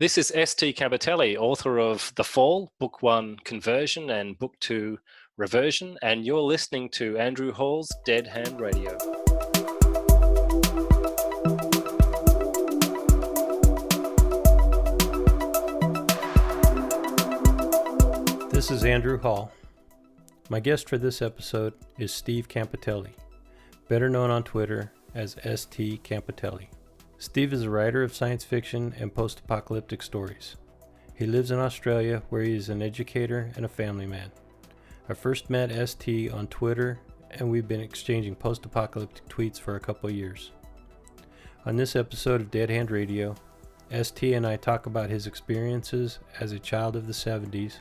This is St. Campitelli, author of The Fall, Book 1 Conversion and Book 2 Reversion, and you're listening to Andrew Hall's Dead Hand Radio. This is Andrew Hall. My guest for this episode is Steve Campitelli, better known on Twitter as St. Campitelli. Steve is a writer of science fiction and post-apocalyptic stories. He lives in Australia, where he is an educator and a family man. I first met St. on Twitter, and we've been exchanging post-apocalyptic tweets for a couple of years. On this episode of Dead Hand Radio, St. and I talk about his experiences as a child of the 70s,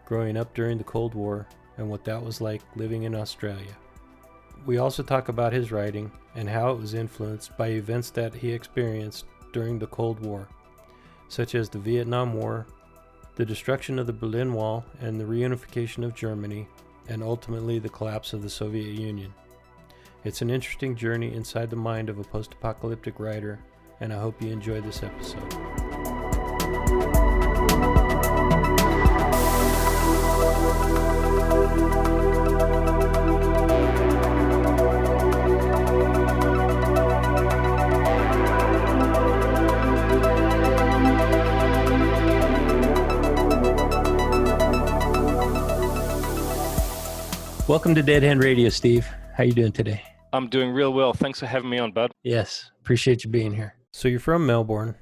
growing up during the Cold War, and what that was like living in Australia. We also talk about his writing and how it was influenced by events that he experienced during the Cold War, such as the Vietnam War, the destruction of the Berlin Wall and the reunification of Germany, and ultimately the collapse of the Soviet Union. It's an interesting journey inside the mind of a post-apocalyptic writer, and I hope you enjoy this episode. Welcome to Dead Hand Radio, Steve. How you doing today? I'm doing real well. Thanks for having me on, bud. Yes, appreciate you being here. So you're from Melbourne,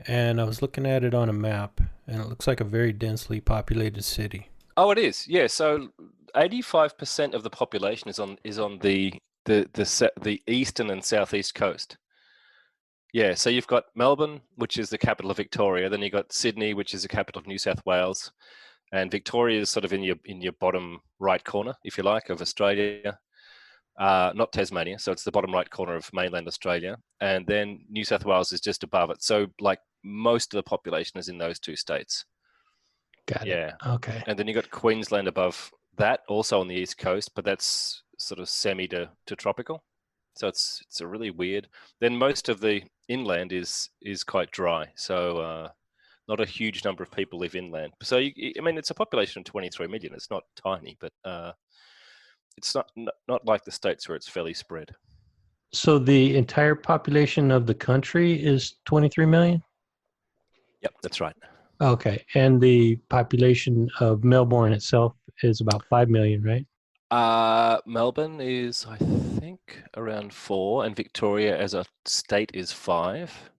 and I was looking at it on a map, and it looks like a very densely populated city. Oh, it is. Yeah. So 85% of the population is on the eastern and southeast coast. Yeah. So you've got Melbourne, which is the capital of Victoria. Then you've got Sydney, which is the capital of New South Wales. And Victoria is sort of in your bottom right corner, if you like, of Australia, not Tasmania. So it's the bottom right corner of mainland Australia. And then New South Wales is just above it. So like most of the population is in those two states. Got it. Yeah. Okay. And then you got Queensland above that, also on the east coast, but that's sort of semi to tropical. So it's a really weird. Then most of the inland is quite dry. So not a huge number of people live inland. So, it's a population of 23 million. It's not tiny, but it's not like the States where it's fairly spread. So the entire population of the country is 23 million? Yep, that's right. Okay. And the population of Melbourne itself is about 5 million, right? Melbourne is, I think, around 4, and Victoria as a state is 5.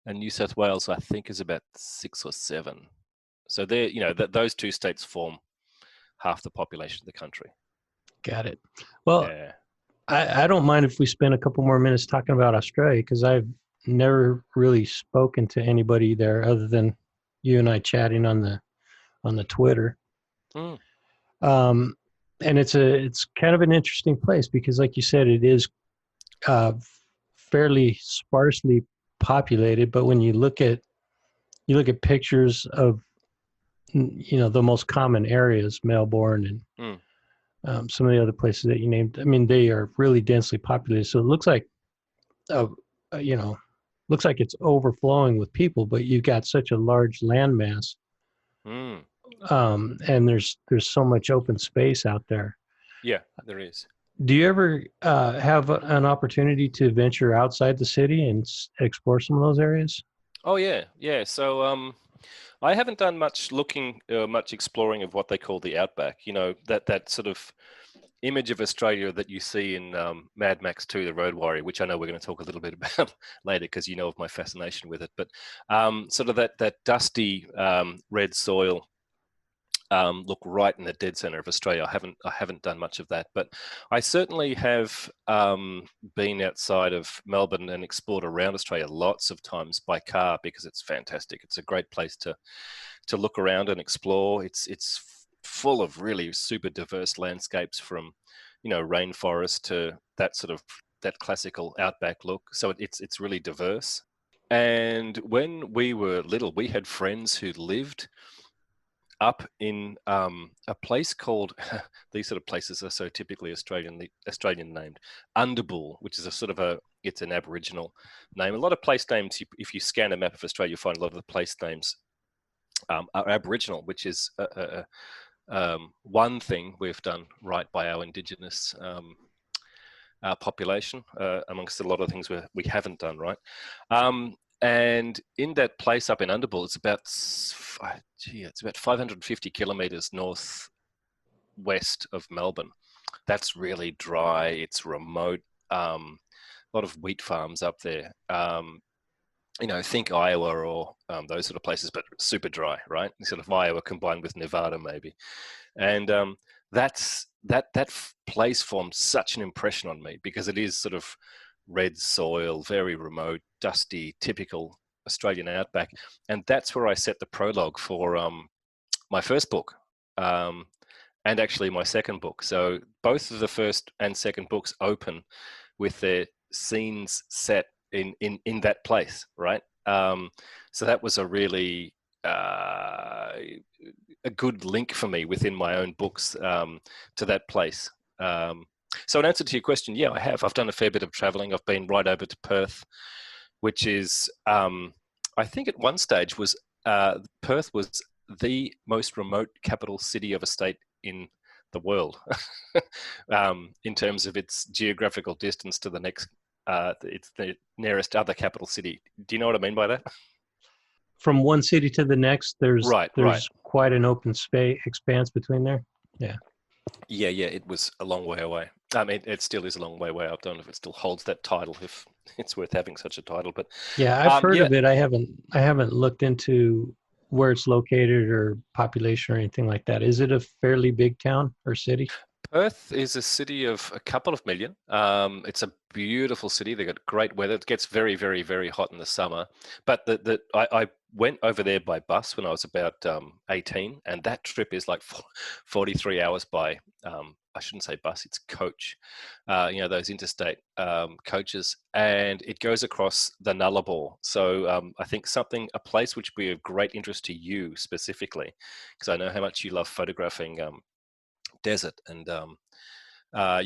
And New South Wales, I think, is about 6 or 7. So those two states form half the population of the country. Got it. Well, yeah. I don't mind if we spend a couple more minutes talking about Australia, because I've never really spoken to anybody there other than you and I chatting on the Twitter. Mm. And it's kind of an interesting place because, like you said, it is fairly sparsely populated, but when you look at pictures of the most common areas, Melbourne and some of the other places that you named, they are really densely populated. So it looks like it's overflowing with people, but you've got such a large landmass, and there's so much open space out there. Yeah, there is. Do you ever have an opportunity to venture outside the city and explore some of those areas? Oh, yeah. Yeah. So I haven't done much exploring of what they call the outback, that sort of image of Australia that you see in Mad Max 2, The Road Warrior, which I know we're going to talk a little bit about later because you know of my fascination with it. But sort of that dusty red soil, look right in the dead center of Australia. I haven't done much of that, but I certainly have been outside of Melbourne and explored around Australia lots of times by car because it's fantastic. It's a great place to look around and explore. It's full of really super diverse landscapes, from rainforest to that classical outback look. So it's really diverse. And when we were little, we had friends who lived up in a place called, these sort of places are so typically Australian named, Underbull, which is a sort of it's an Aboriginal name. A lot of place names, if you scan a map of Australia, you'll find a lot of the place names are Aboriginal, which is one thing we've done right by our Indigenous population, amongst a lot of things we haven't done right. And in that place up in Underbull, it's about 550 kilometres northwest of Melbourne. That's really dry. It's remote. A lot of wheat farms up there. Think Iowa or those sort of places, but super dry, right? Sort of Iowa combined with Nevada, maybe. And that place formed such an impression on me because it is sort of red soil, very remote, dusty, typical Australian outback. And that's where I set the prologue for my first book and actually my second book. So both of the first and second books open with their scenes set in that place, right? So that was a really a good link for me within my own books to that place. So in answer to your question, yeah, I have. I've done a fair bit of traveling. I've been right over to Perth, which is, I think at one stage Perth was the most remote capital city of a state in the world in terms of its geographical distance to the next, it's the nearest other capital city. Do you know what I mean by that? From one city to the next, there's right. quite an open space expanse between there. Yeah, it was a long way away. I mean, it still is a long way away. I don't know if it still holds that title, if it's worth having such a title. But yeah, I've heard of it. I haven't looked into where it's located or population or anything like that. Is it a fairly big town or city? Perth is a city of a couple of million. It's a beautiful city. They've got great weather. It gets very, very, very hot in the summer. But I went over there by bus when I was about 18, and that trip is like 43 hours by, I shouldn't say bus, it's coach, those interstate coaches, and it goes across the Nullarbor. So I think a place which would be of great interest to you specifically, because I know how much you love photographing desert, and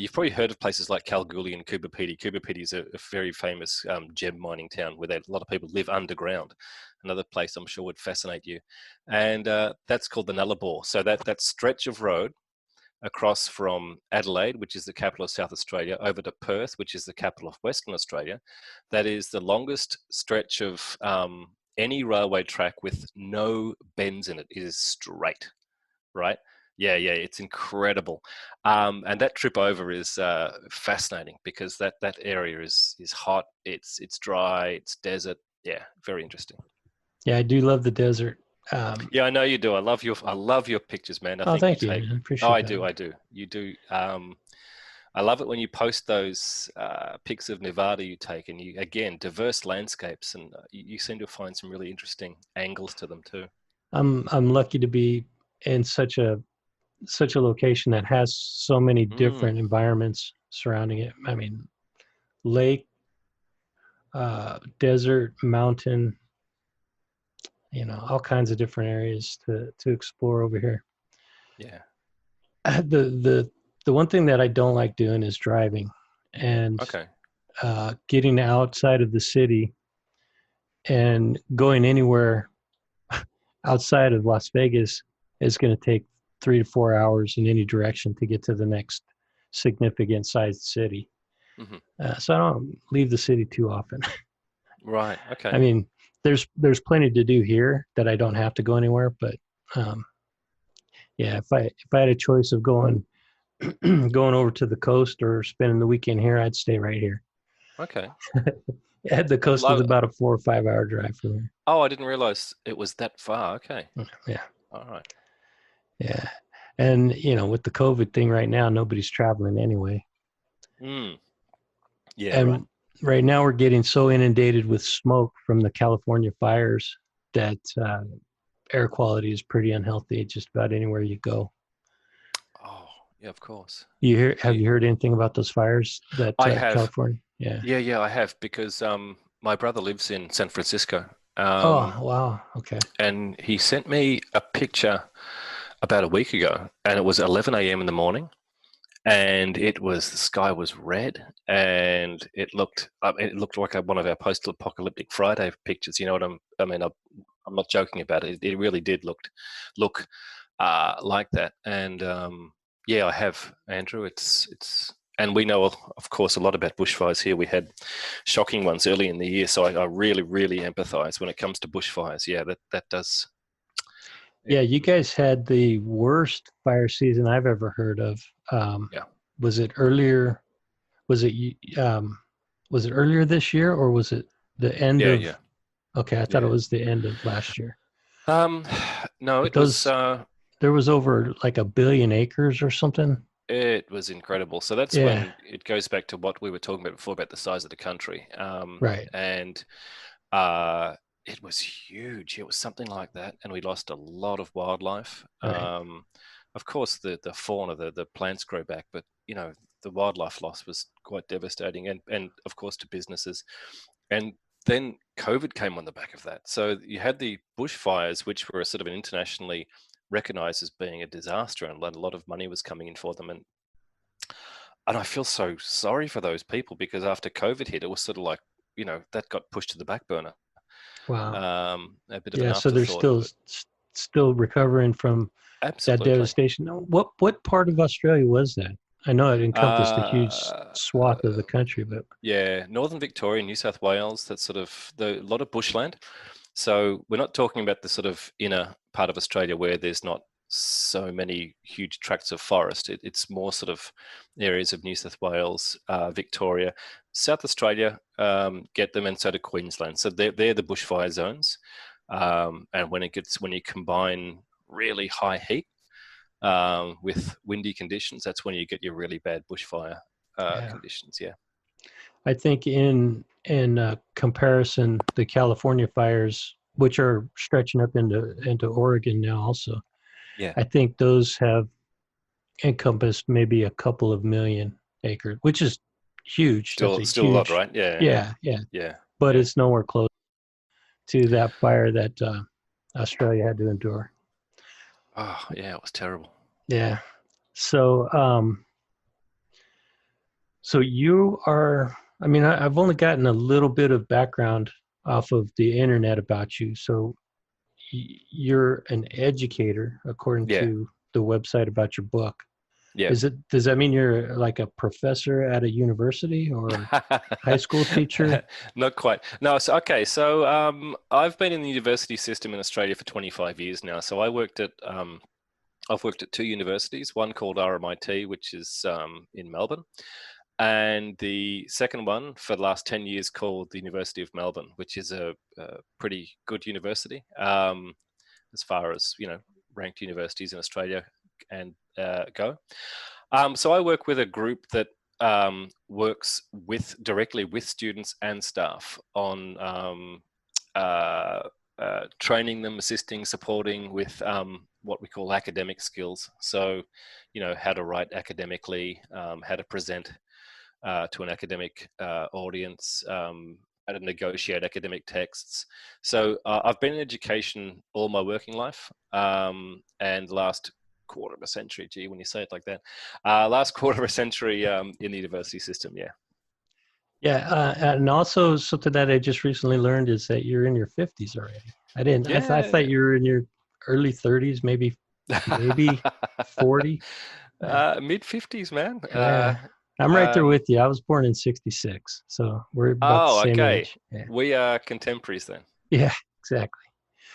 you've probably heard of places like Kalgoorlie and Coober Pedy. Coober Pedy is a very famous gem mining town where a lot of people live underground. Another place I'm sure would fascinate you, and that's called the Nullarbor. So that stretch of road across from Adelaide, which is the capital of South Australia, over to Perth, which is the capital of Western Australia, that is the longest stretch of any railway track with no bends in it. It is straight, right? Yeah, it's incredible. And that trip over is fascinating because that area is hot, it's dry, it's desert. Yeah, very interesting. Yeah, I do love the desert. Yeah, I know you do. I love your pictures, man. I think thank you. I appreciate that. I do. You do. I love it when you post those pics of Nevada you take, and you, again, diverse landscapes, and you seem to find some really interesting angles to them too. I'm lucky to be in such a location that has so many different environments surrounding it. I mean, lake, desert, mountain, all kinds of different areas to explore over here. Yeah. The one thing that I don't like doing is driving, and getting outside of the city and going anywhere outside of Las Vegas is going to take 3 to 4 hours in any direction to get to the next significant sized city. Mm-hmm. So I don't leave the city too often. Right. Okay. I mean, there's plenty to do here that I don't have to go anywhere, but if I had a choice of going over to the coast or spending the weekend here, I'd stay right here. Okay. The coast is about a 4 or 5 hour drive from here. Oh, I didn't realize it was that far. Okay. Yeah. All right. Yeah. And, with the COVID thing right now, nobody's traveling anyway. Yeah. And right now we're getting so inundated with smoke from the California fires that air quality is pretty unhealthy just about anywhere you go. Oh, yeah, of course. Have you heard anything about those fires that I have. California? Yeah. Yeah, I have, because my brother lives in San Francisco. Oh, wow. Okay. And he sent me a picture about a week ago, and it was 11 a.m. in the morning, and the sky was red, and it looked like one of our post-apocalyptic Friday pictures. You know what I'm not joking about it. It really did look like that. And yeah, I have, Andrew. It's and we know, of course, a lot about bushfires here. We had shocking ones early in the year, so I really, really empathise when it comes to bushfires. Yeah, that does. Yeah, you guys had the worst fire season I've ever heard of. Yeah, Was it earlier? Was it was it earlier this year, or was it the end yeah, of? yeah, Okay, I thought it yeah. was the end of last year. Um, no, But those there was over like 1 billion acres or something. it was incredible. So that's Yeah, when it goes back to what we were talking about before about the size of the country. right. And uh, it was huge. It was something like that, and we lost a lot of wildlife. Right. Of course, the fauna, the plants grow back, but the wildlife loss was quite devastating, and of course to businesses. And then COVID came on the back of that. So you had the bushfires, which were sort of an internationally recognized as being a disaster, and a lot of money was coming in for them. And I feel so sorry for those people, because after COVID hit, it was sort of like, that got pushed to the back burner. Wow. A bit of an Yeah. So they're afterthought, but still recovering from that absolutely. devastation. Now, what part of Australia was that? I know it encompassed a huge Uh, swath of the country, but yeah, Northern Victoria, New South Wales, that's sort of a lot of bushland. So we're not talking about the sort of inner part of Australia where there's not so many huge tracts of forest. It's more sort of areas of New South Wales, Victoria, South Australia, get them, and so do Queensland. So they're the bushfire zones. And when you combine really high heat with windy conditions, that's when you get your really bad bushfire yeah. conditions. Yeah. I think in comparison, the California fires, which are stretching up into Oregon now, also, Yeah. I think those have encompassed maybe a couple of million acres, which is huge. That's a Still a lot, huge, right? Yeah. yeah, yeah. Yeah. But Yeah. it's nowhere close to that fire that Australia had to endure. Oh, yeah, it was terrible. Yeah. So, so you are. I mean, I've only gotten a little bit of background off of the internet about you. So you're an educator, according Yeah. to the website about your book. Yeah. Does that mean you're like a professor at a university or high school teacher? Not quite. No, so okay. So I've been in the university system in Australia for 25 years now. So I've worked at two universities, one called RMIT, which is in Melbourne, and the second one for the last 10 years called the University of Melbourne, which is a pretty good university, as far as, ranked universities in Australia and go. So I work with a group that works directly with students and staff on training them, assisting, supporting with what we call academic skills. So, how to write academically, how to present to an academic audience, how to negotiate academic texts. So I've been in education all my working life, and last quarter of a century, gee, when you say it like that, last quarter of a century in the university system, yeah. Yeah, and also something that I just recently learned is that you're in your 50s already. I didn't. I thought Yeah. you were in your early 30s, maybe 40. Mid 50s, man. Yeah, I'm right there Um, with you. I was born in '66, so we're about the oh, same okay. age. Yeah, We are contemporaries then. yeah, exactly.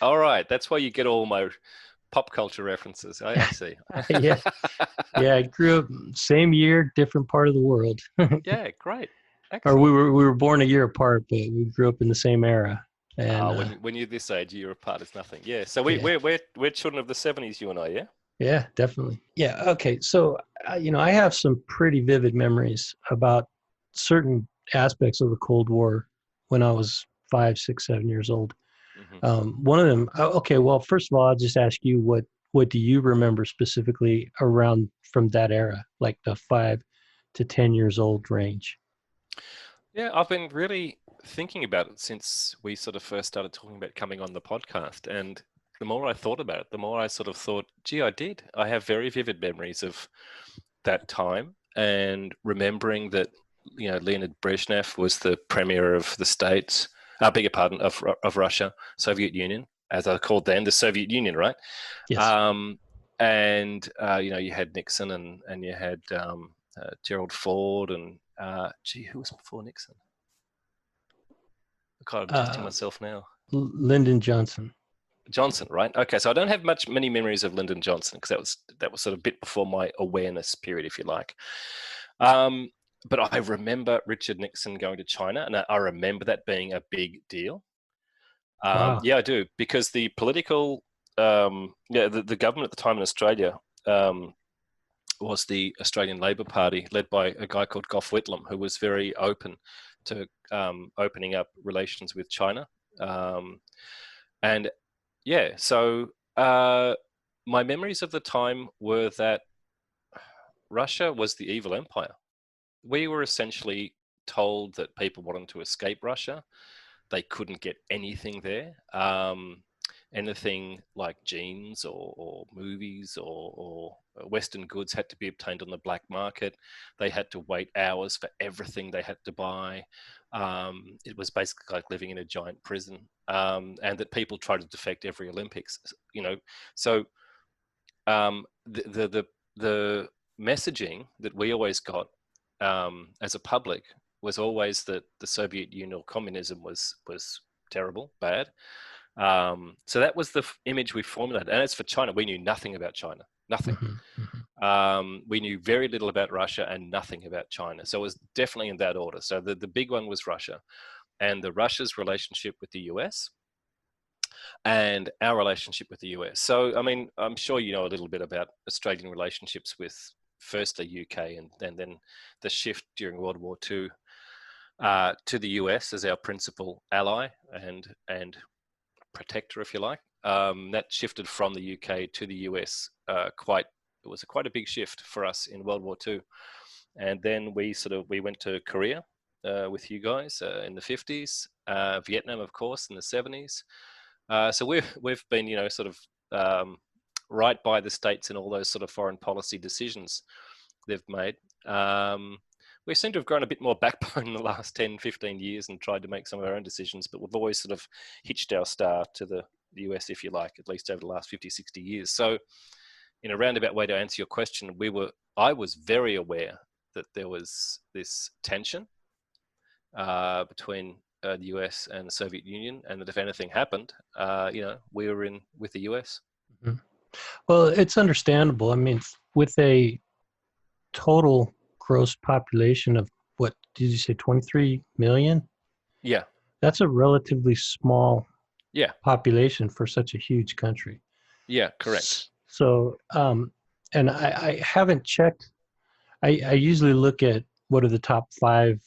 All right. That's why you get all my pop culture references. I see. Yeah, yeah. I grew up same year, different part of the world. Yeah, great. Or Excellent. we were born a year apart, but we grew up in the same era. And When you're this age, you're apart as nothing. Yeah. So yeah, we're children of the 70s, you and I, yeah? yeah, definitely. Yeah. Okay. So I have some pretty vivid memories about certain aspects of the Cold War when I was 5, 6, 7 years old. Hmm. One of them. Okay. Well, first of all, I'll just ask you what do you remember specifically around from that era, like the 5 to 10 years old range? Yeah, I've been really thinking about it since we sort of first started talking about coming on the podcast. And the more I thought about it, the more I sort of thought, gee, I did. I have very vivid memories of that time and remembering that, Leonid Brezhnev was the premier of the States, beg your pardon, of Russia, Soviet Union, as I called then, the Soviet Union, right? Yes. And you had Nixon and you had Gerald Ford and who was before Nixon? God, I'm testing myself now. Lyndon Johnson. Johnson, right? Okay, so I don't have many memories of Lyndon Johnson because that was sort of a bit before my awareness period, if you like. But I remember Richard Nixon going to China, and I remember that being a big deal. Wow. Yeah, I do, because the political, the government at the time in Australia was the Australian Labor Party, led by a guy called Gough Whitlam, who was very open to opening up relations with China. And yeah, so my memories of the time were that Russia was the evil empire. We were essentially told that people wanted to escape Russia. They couldn't get anything there. Anything like jeans or movies or Western goods had to be obtained on the black market. They had to wait hours for everything they had to buy. It was basically like living in a giant prison, and that people tried to defect every Olympics. So the messaging that we always got as a public was always that the Soviet Union or communism was terrible, bad. So that was the image we formulated. And as for China, we knew nothing about China, nothing. Mm-hmm. Mm-hmm. We knew very little about Russia and nothing about China. So it was definitely in that order. So the big one was Russia, and Russia's relationship with the US and our relationship with the US. So, I mean, I'm sure you know a little bit about Australian relationships with first the UK and then the shift during World War II to the US as our principal ally and protector, if you like. That shifted from the UK to the US it was quite a big shift for us in World War II. And then we went to Korea with you guys in the 50s, Vietnam, of course, in the 70s. So we've been, sort of right by the States in all those sort of foreign policy decisions they've made. We seem to have grown a bit more backbone in the last 10, 15 years and tried to make some of our own decisions, but we've always sort of hitched our star to the US, if you like, at least over the last 50, 60 years. So in a roundabout way to answer your question, I was very aware that there was this tension between the US and the Soviet Union, and that if anything happened, we were in with the US. Mm-hmm. Well, it's understandable. I mean, with a total gross population of, what did you say, 23 million? Yeah. That's a relatively small population for such a huge country. Yeah, correct. So, and I haven't checked. I usually look at what are the top 5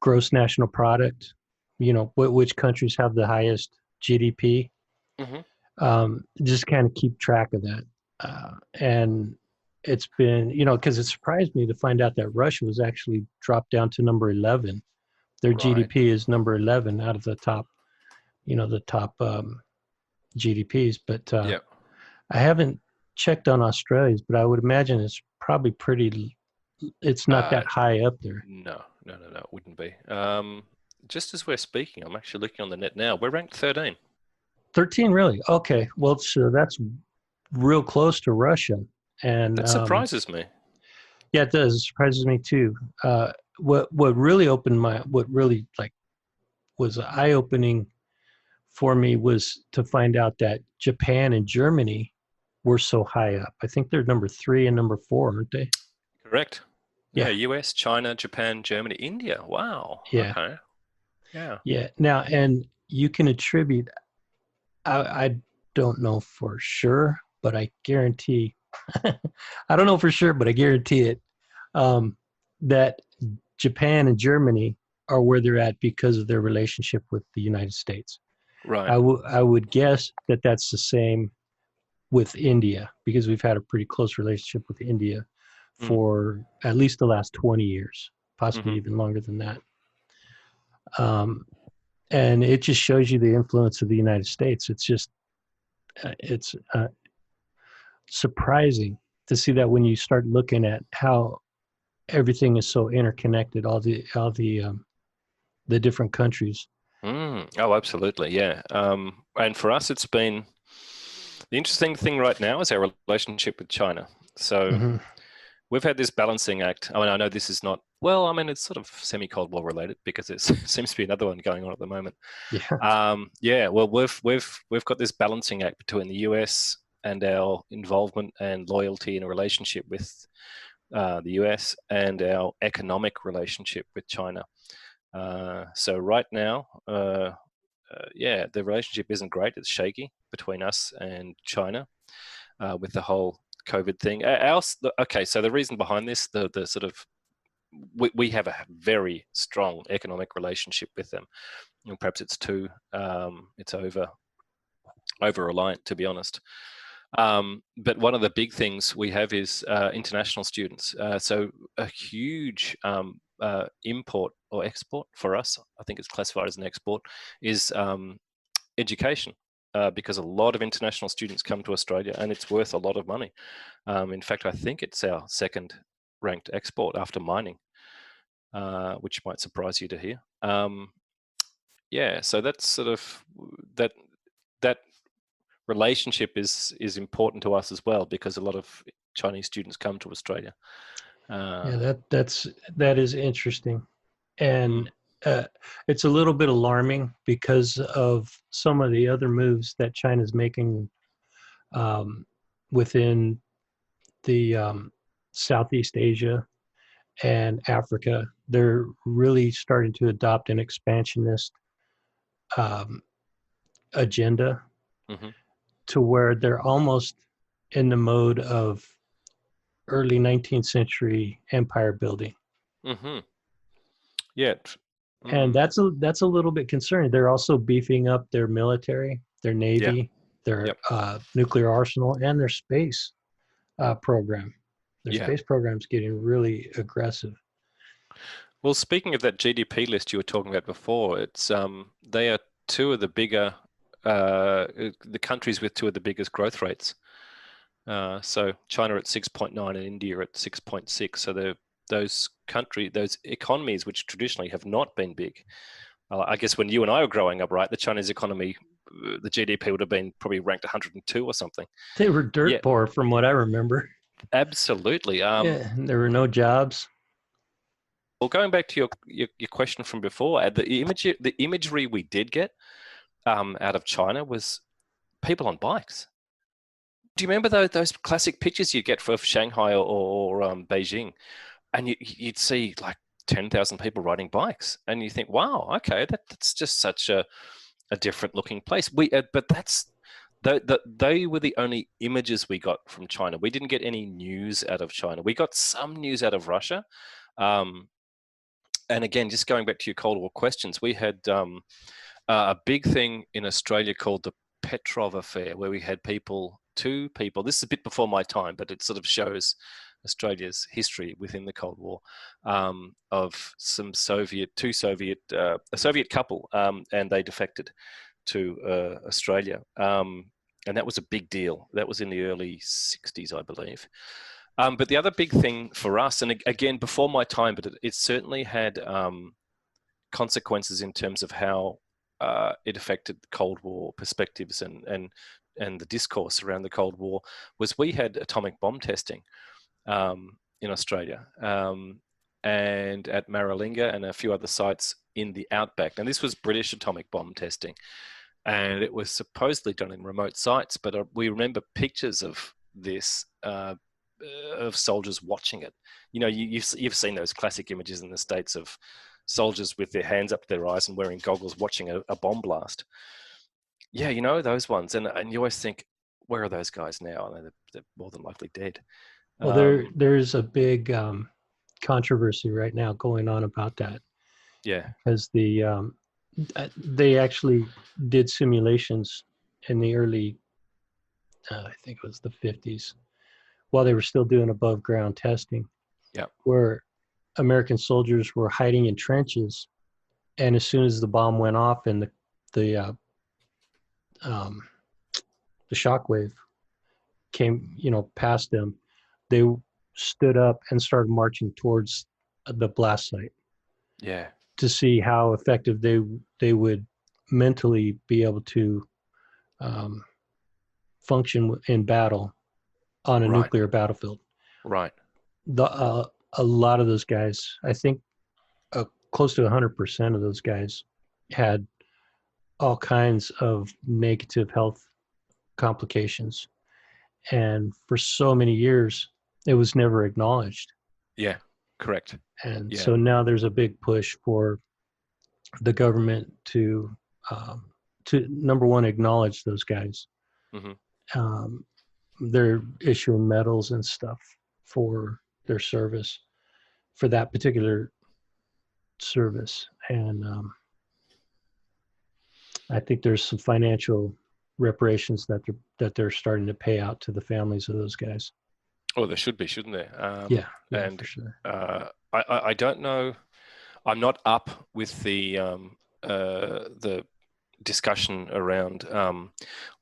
gross national product, which countries have the highest GDP. Mm-hmm. Just kind of keep track of that. And it's been, because it surprised me to find out that Russia was actually dropped down to number 11. Their Right. GDP is number 11 out of the top, the top GDPs. But I haven't checked on Australia's, but I would imagine it's probably it's not that high up there. No, it wouldn't be. Just as we're speaking, I'm actually looking on the net now. We're ranked 13. 13, really? Okay. Well, so that's real close to Russia. And that surprises me. Yeah, it does. It surprises me too. What really was eye-opening for me was to find out that Japan and Germany were so high up. I think they're number 3 and number 4, aren't they? Correct. Yeah, US, China, Japan, Germany, India. Wow. Yeah. Okay. Yeah. Yeah. Now, and you can attribute, I don't know for sure, but I guarantee, I don't know for sure, but I guarantee it, that Japan and Germany are where they're at because of their relationship with the United States. Right. I would guess that that's the same with India, because we've had a pretty close relationship with India for at least the last 20 years, possibly even longer than that. And it just shows you the influence of the United States. It's just, it's surprising to see that when you start looking at how everything is so interconnected, the different countries. Oh, absolutely. Yeah. And for us, it's been the interesting thing right now is our relationship with China. So Mm-hmm. we've had this balancing act. I mean, I know this is not, well, I mean, it's sort of semi-Cold War related because it seems to be another one going on at the moment. Yeah. Yeah, well, we've got this balancing act between the US and our involvement and loyalty in a relationship with the US and our economic relationship with China. So right now, yeah, the relationship isn't great. It's shaky between us and China with the whole COVID thing. Okay, so the reason behind this, the sort of we have a very strong economic relationship with them. And perhaps it's too it's over reliant, to be honest. But one of the big things we have is international students. So a huge import or export for us, I think it's classified as an export, is education. Because a lot of international students come to Australia and it's worth a lot of money. In fact, I think it's our second ranked export after mining, which might surprise you to hear. Yeah, so that's sort of that that relationship is important to us as well because a lot of Chinese students come to Australia. Yeah, that is interesting, Mm, and it's a little bit alarming because of some of the other moves that China's making um, within the Southeast Asia and Africa. They're really starting to adopt an expansionist um, agenda hmm to where they're almost in the mode of early 19th century empire building. hmm Yeah. And Mm, that's a little bit concerning. They're also beefing up their military, their yeah. navy, their Yep. nuclear arsenal, and their space program. Their Yeah. space program's getting really aggressive. Well, speaking of that GDP list you were talking about before, it's they are two of the bigger the countries with two of the biggest growth rates. So China at 6.9 and India at 6.6. So those economies which traditionally have not been big. I guess when you and I were growing up, right, the Chinese economy, the GDP would have been probably ranked 102 or something. They were dirt Yeah, poor, from what I remember. absolutely. Yeah, there were no jobs. Well, going back to your question from before, the imagery we did get out of China was people on bikes. Do you remember those classic pictures you get of Shanghai or Beijing? And you'd see like 10,000 people riding bikes, and you think, wow, okay, that's just such a different looking place. But they were the only images we got from China. We didn't get any news out of China. We got some news out of Russia. Um, and again, just going back to your Cold War questions, we had a big thing in Australia called the Petrov Affair, where we had two people. This is a bit before my time, but it sort of shows Australia's history within the Cold War of a Soviet couple, and they defected to Australia. And that was a big deal. That was in the early 60s, I believe. But the other big thing for us, and again, before my time, but it certainly had consequences in terms of how it affected Cold War perspectives and the discourse around the Cold War, was we had atomic bomb testing in Australia and at Maralinga and a few other sites in the outback. And this was British atomic bomb testing. And it was supposedly done in remote sites, but we remember pictures of this of soldiers watching it. You know, you've seen those classic images in the States of soldiers with their hands up to their eyes and wearing goggles watching a bomb blast. Yeah, you know, those ones. And you always think, where are those guys now? They're more than likely dead. Well, Um, there's a big controversy right now going on about that yeah. because they actually did simulations in the early, I think it was the 50s, while they were still doing above ground testing, Yeah. where American soldiers were hiding in trenches, and as soon as the bomb went off and the um, the shockwave came, past them, they stood up and started marching towards the blast site. Yeah. To see how effective they would mentally be able to function in battle on a nuclear battlefield. Right. A lot of those guys, I think, close to 100% of those guys had all kinds of negative health complications, and for so many years, it was never acknowledged. Yeah. Correct. And Yeah. so now there's a big push for the government to number one, acknowledge those guys. Mm-hmm. They're issuing medals and stuff for their service, for that particular service. And I think there's some financial reparations that they're starting to pay out to the families of those guys. Oh, there should be, shouldn't there? Yeah, and for sure. I don't know. I'm not up with the discussion around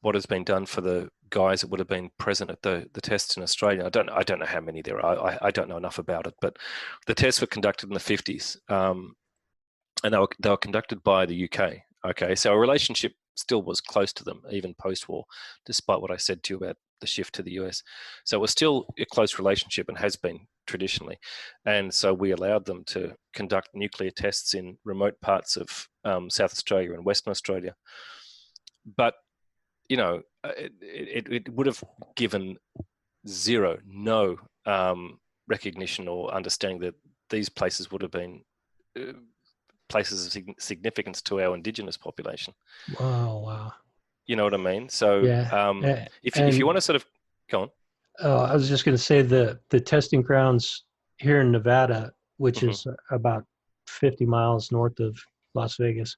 what has been done for the guys that would have been present at the tests in Australia. I don't know how many there are. I don't know enough about it, but the tests were conducted in the 50s, and they were conducted by the UK. Okay, so our relationship still was close to them, even post-war, despite what I said to you about the shift to the US. So it was still a close relationship and has been traditionally. And so we allowed them to conduct nuclear tests in remote parts of South Australia and Western Australia. But, you know, it would have given no recognition or understanding that these places would have been places of significance to our Indigenous population. Wow. You know what I mean? So yeah. if you want to sort of go on. I was just going to say the testing grounds here in Nevada, which is about 50 miles north of Las Vegas,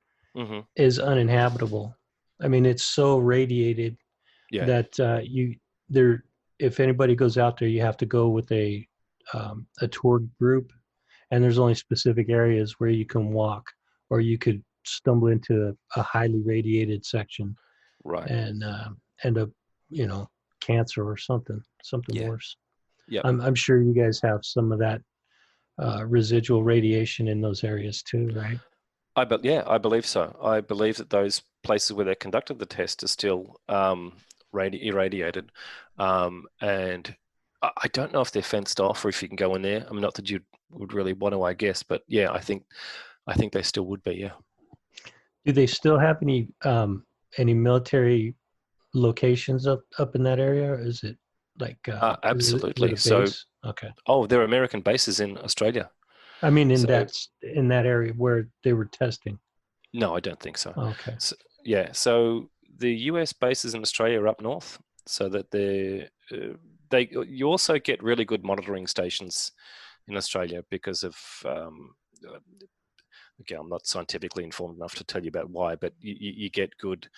is uninhabitable. I mean, it's so radiated that if anybody goes out there, you have to go with a tour group, and there's only specific areas where you can walk, or you could stumble into a highly radiated section, right, and end up, cancer or something worse. Yeah, I'm sure you guys have some of that residual radiation in those areas too, right? I believe so. I believe that those places where they conducted the test are still irradiated, and I don't know if they're fenced off or if you can go in there. I mean, not that you would really want to, I guess, but yeah, I think they still would be. Yeah. Do they still have any military locations up in that area, or is it like absolutely? Is it a base? So, okay. Oh, there are American bases in Australia. I mean, in that area where they were testing. No, I don't think so. Okay. So, yeah. So the US bases in Australia are up north, so that you also get really good monitoring stations in Australia because of again, I'm not scientifically informed enough to tell you about why, but you get good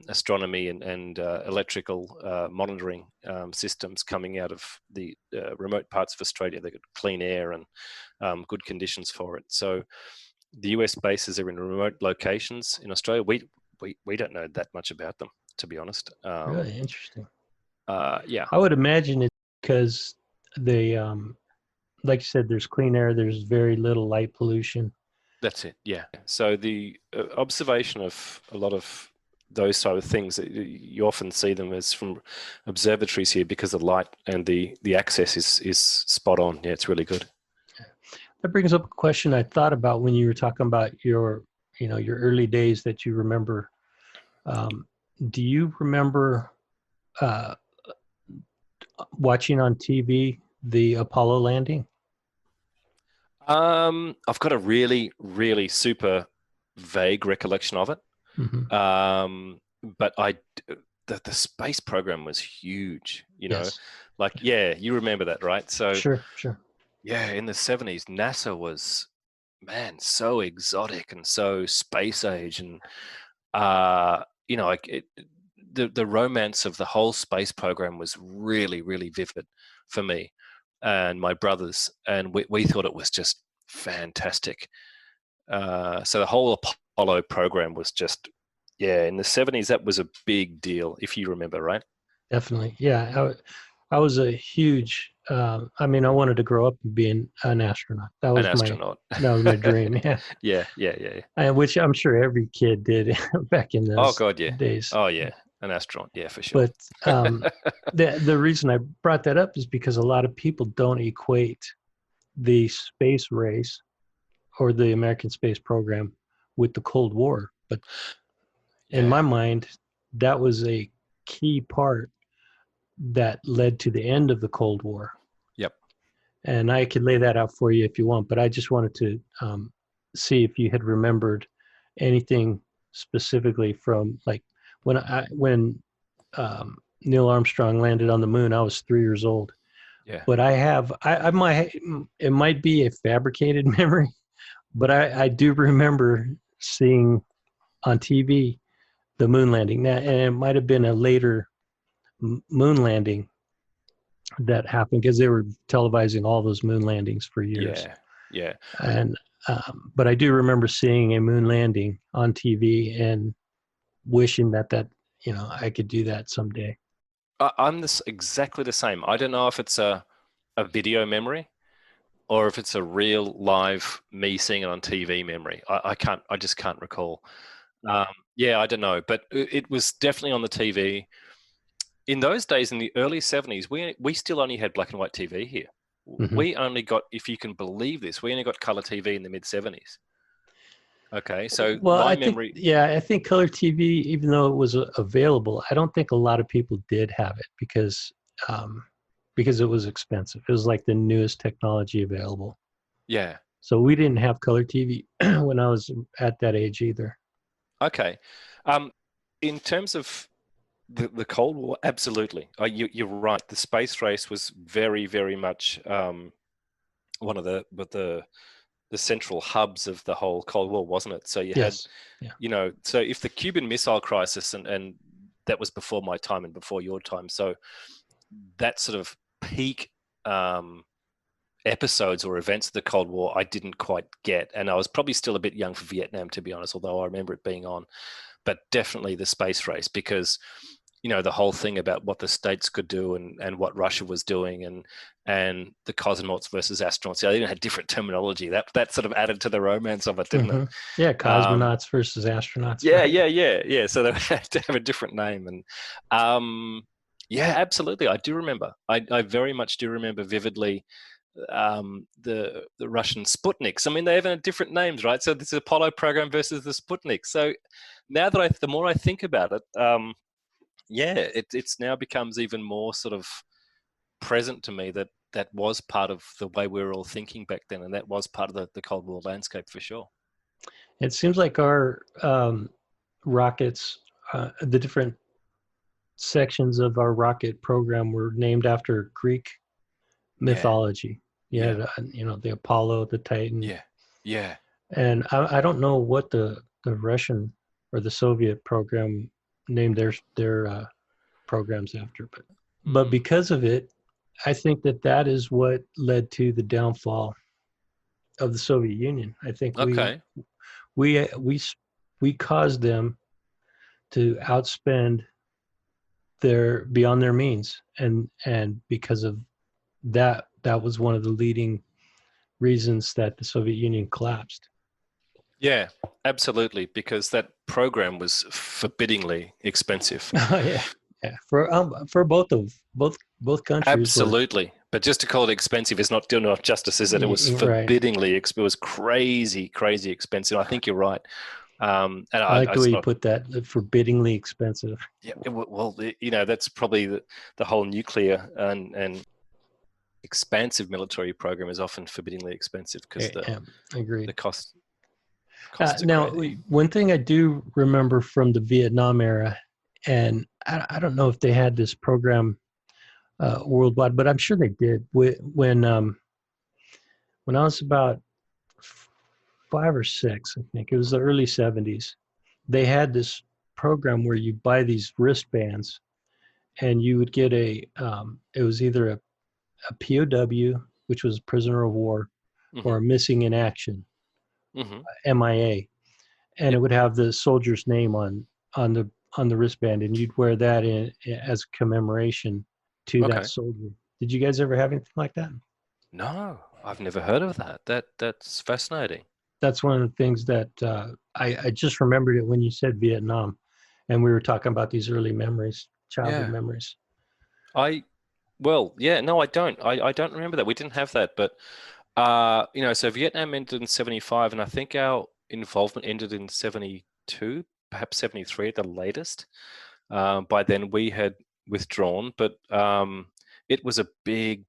astronomy and electrical monitoring systems coming out of the remote parts of Australia. They got clean air and good conditions for it. So the US bases are in remote locations in Australia. We don't know that much about them, to be honest. Really interesting. Yeah, I would imagine it's because they, like you said, there's clean air. There's very little light pollution. That's it. Yeah. So the observation of a lot of those sort of things, you often see them as from observatories here because the light and the access is spot on. Yeah, it's really good. That brings up a question I thought about when you were talking about your early days that you remember. Do you remember watching on TV the Apollo landing? I've got a really, really super vague recollection of it. But the space program was huge, Yes. You remember that, right? So sure. Yeah, in the 70s, NASA was, man, so exotic and so space age, and the romance of the whole space program was really, really vivid for me and my brothers, and we thought it was just fantastic. So the whole Apollo program was just, in the 70s, that was a big deal, if you remember, right? Definitely. Yeah. I was a huge I mean, I wanted to grow up and be an astronaut. That An was astronaut. my dream. Yeah. Yeah. Which I'm sure every kid did back in Oh those God, yeah. days. Oh yeah, an astronaut. Yeah, for sure. But the reason I brought that up is because a lot of people don't equate the space race or the American space program with the Cold War. But in my mind, that was a key part that led to the end of the Cold War. Yep. And I could lay that out for you if you want, but I just wanted to see if you had remembered anything specifically from like when Neil Armstrong landed on the moon. I was 3 years old. Yeah. But I might, it might be a fabricated memory, but I do remember seeing on TV the moon landing. Now, and it might have been a later moon landing that happened because they were televising all those moon landings for years. Yeah. And but I do remember seeing a moon landing on TV and wishing that I could do that someday. I'm exactly the same. I don't know if it's a video memory or if it's a real live me seeing it on TV memory. I just can't recall. Yeah, I don't know, but it was definitely on the TV. In those days, in the early 70s, we still only had black and white TV here. Mm-hmm. We only got, if you can believe this, we only got color TV in the mid 70s. Okay, so I think color TV, even though it was available, I don't think a lot of people did have it because it was expensive. It was like the newest technology available. Yeah. So we didn't have color TV when I was at that age either. Okay. In terms of the Cold War, absolutely. You're right. The space race was very, very much one of the central hubs of the whole Cold War, wasn't it? So you had, so if the Cuban Missile Crisis, and that was before my time and before your time, so that sort of peak episodes or events of the Cold War, I didn't quite get, and I was probably still a bit young for Vietnam, to be honest, although I remember it being on. But definitely the space race, because the whole thing about what the States could do and what Russia was doing, and the cosmonauts versus astronauts. They even had different terminology. That sort of added to the romance of it, didn't it? Yeah, cosmonauts versus astronauts. Yeah, right? yeah. So they had to have a different name, and yeah, absolutely. I do remember. I very much do remember vividly the Russian Sputniks. I mean, they even had different names, right? So this Apollo program versus the Sputnik. So now that the more I think about it, it's now becomes even more sort of present to me that was part of the way we were all thinking back then, and that was part of the Cold War landscape for sure. It seems like our rockets, the different sections of our rocket program were named after Greek mythology. The Apollo, the Titan. Yeah. And I don't know what the Russian or the Soviet program named their programs after, but because of it, I think that is what led to the downfall of the Soviet Union. I think we caused them to outspend beyond their means, and because of that was one of the leading reasons that the Soviet Union collapsed. Yeah, absolutely, because that program was forbiddingly expensive. Yeah. For both countries. Absolutely, but just to call it expensive is not doing enough justice, is it? It was forbiddingly, it was crazy expensive. I think you're right. And I like the way you put that, forbiddingly expensive. Yeah, well, that's probably the whole nuclear and expansive military program is often forbiddingly expensive because the costs now, crazy. One thing I do remember from the Vietnam era, and I don't know if they had this program worldwide, but I'm sure they did. When I was about 5 or 6, I think it was the early 70s, they had this program where you buy these wristbands, and you would get it was either a POW, which was prisoner of war, or missing in action, MIA, and it would have the soldier's name on the wristband, and you'd wear that as commemoration to that soldier. Did you guys ever have anything like that? No, I've never heard of that. That's fascinating. That's one of the things that I just remembered it when you said Vietnam, and we were talking about these early memories, childhood Yeah. memories. Well, yeah, no, I don't. I don't remember that. We didn't have that, but so Vietnam ended in 75, and I think our involvement ended in 72, perhaps 73 at the latest. By then we had withdrawn, but it was a big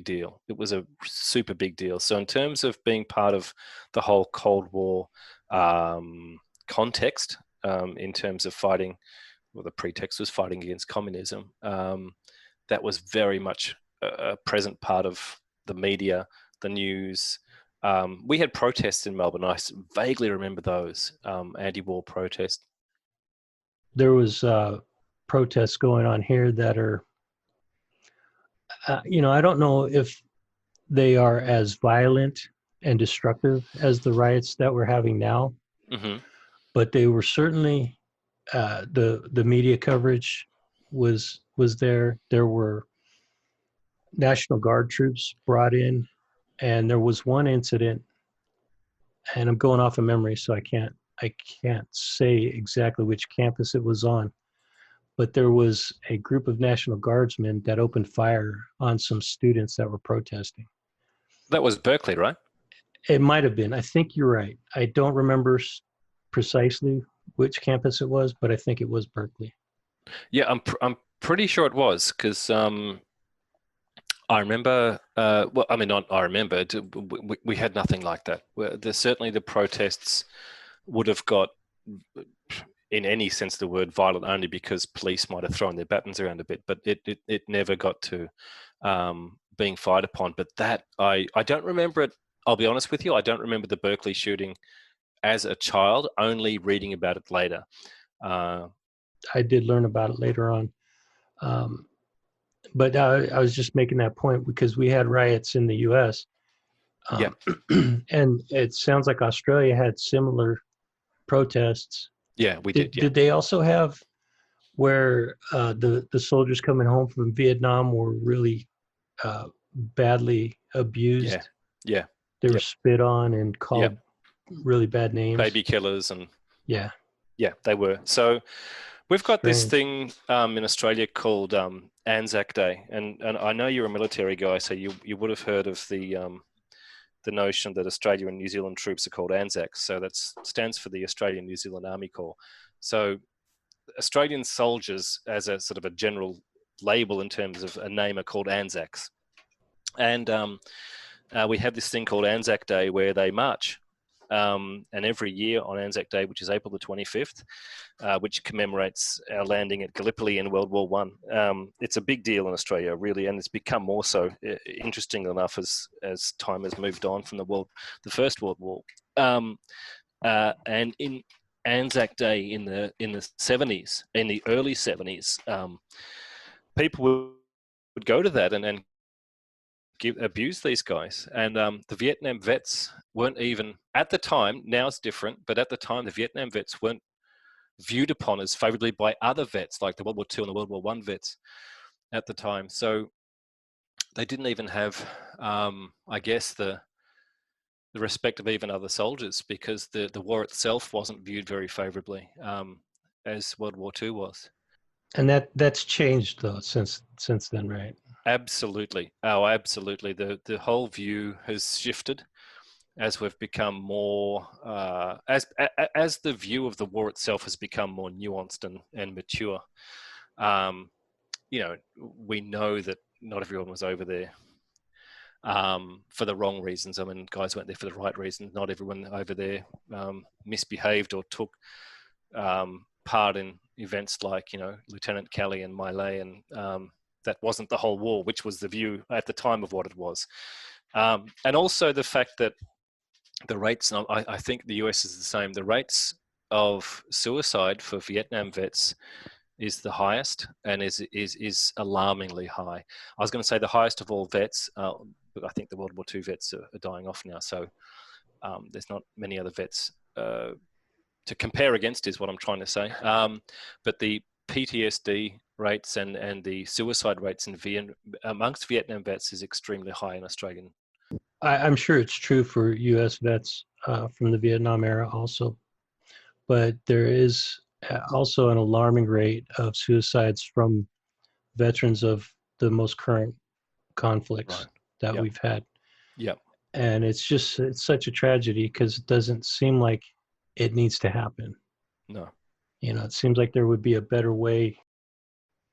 deal. It was a super big deal. So in terms of being part of the whole Cold War context, in terms of fighting, well, the pretext was fighting against communism. That was very much a present part of the media, the news. We had protests in Melbourne. I vaguely remember those anti-war protests. There was protests going on here that are, I don't know if they are as violent and destructive as the riots that we're having now, Hmm. but they were certainly the media coverage was there. There were National Guard troops brought in, and there was one incident, and I'm going off of memory, so I can't say exactly which campus it was on, but there was a group of National Guardsmen that opened fire on some students that were protesting. That was Berkeley, right? It might have been. I think you're right. I don't remember precisely which campus it was, but I think it was Berkeley. Yeah, I'm pretty sure it was because I remember. Well, I mean, not I remember. We had nothing like that. There's certainly the protests would have got, in any sense of the word, violent only because police might have thrown their batons around a bit, but it never got to being fired upon. But that I don't remember it. I'll be honest with you. I don't remember the Berkeley shooting as a child. Only reading about it later. Uh, I did learn about it later on. Um, but I was just making that point because we had riots in the U.S. yeah, And it sounds like Australia had similar protests. yeah, we Did did. Yeah, did they also have where the soldiers coming home from Vietnam were really badly yeah, abused? yeah, They were yep, spit on and yep. called really bad names. Baby killers and Yeah, yeah, they were. So we've got this strange. thing in Australia called Anzac Day, and I know you're a military guy, so you would have heard of the notion that Australia and New Zealand troops are called Anzacs. So that stands for the Australian New Zealand Army Corps. So Australian soldiers, as a sort of a general label in terms of a name, are called Anzacs, and we have this thing called Anzac Day where they march. And every year on Anzac Day, which is April the 25th, which commemorates our landing at Gallipoli in World War One. It's a big deal in Australia, really, and it's become more so. Interesting enough, as time has moved on from the First World War, and in Anzac Day in the 70s, in the early 70s, people would go to that and abuse these guys. And the Vietnam vets weren't even at the time. Now it's different, but at the time, the Vietnam vets weren't viewed upon as favorably by other vets, like the World War II and the World War One vets at the time. So they didn't even have, I guess, the respect of even other soldiers because the war itself wasn't viewed very favorably, as World War II was. And that's changed though since then, right? Absolutely. Oh, absolutely. The whole view has shifted as we've become more as the view of the war itself has become more nuanced and mature. Um, we know that not everyone was over there for the wrong reasons. I mean, guys went there for the right reasons. Not everyone over there misbehaved or took part in events like Lieutenant Kelly and Miley, and that wasn't the whole war, which was the view at the time of what it was. And also the fact that the rates, and I think the US is the same, the rates of suicide for Vietnam vets is the highest and is alarmingly high. I was going to say the highest of all vets, but I think the World War II vets are dying off now. So there's not many other vets to compare against is what I'm trying to say. But the PTSD rates and the suicide rates amongst Vietnam vets is extremely high in Australian. I'm sure it's true for U.S. vets from the Vietnam era also, but there is also an alarming rate of suicides from veterans of the most current conflicts that Yep. we've had. Yep. And it's such a tragedy because it doesn't seem like it needs to happen. No. It seems like there would be a better way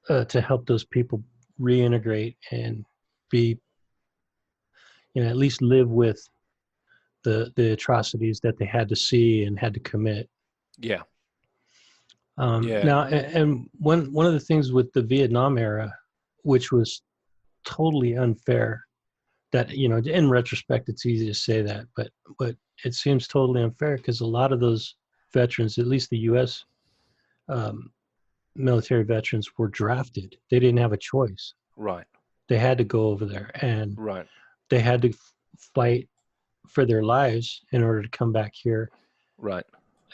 to help those people reintegrate and be, at least live with the atrocities that they had to see and had to commit. Yeah. Now, and one of the things with the Vietnam era, which was totally unfair, that in retrospect it's easy to say that, but it seems totally unfair because a lot of those veterans, at least the U.S. Military veterans, were drafted. They didn't have a choice. Right. They had to go over there, and right. they had to fight for their lives in order to come back here. Right.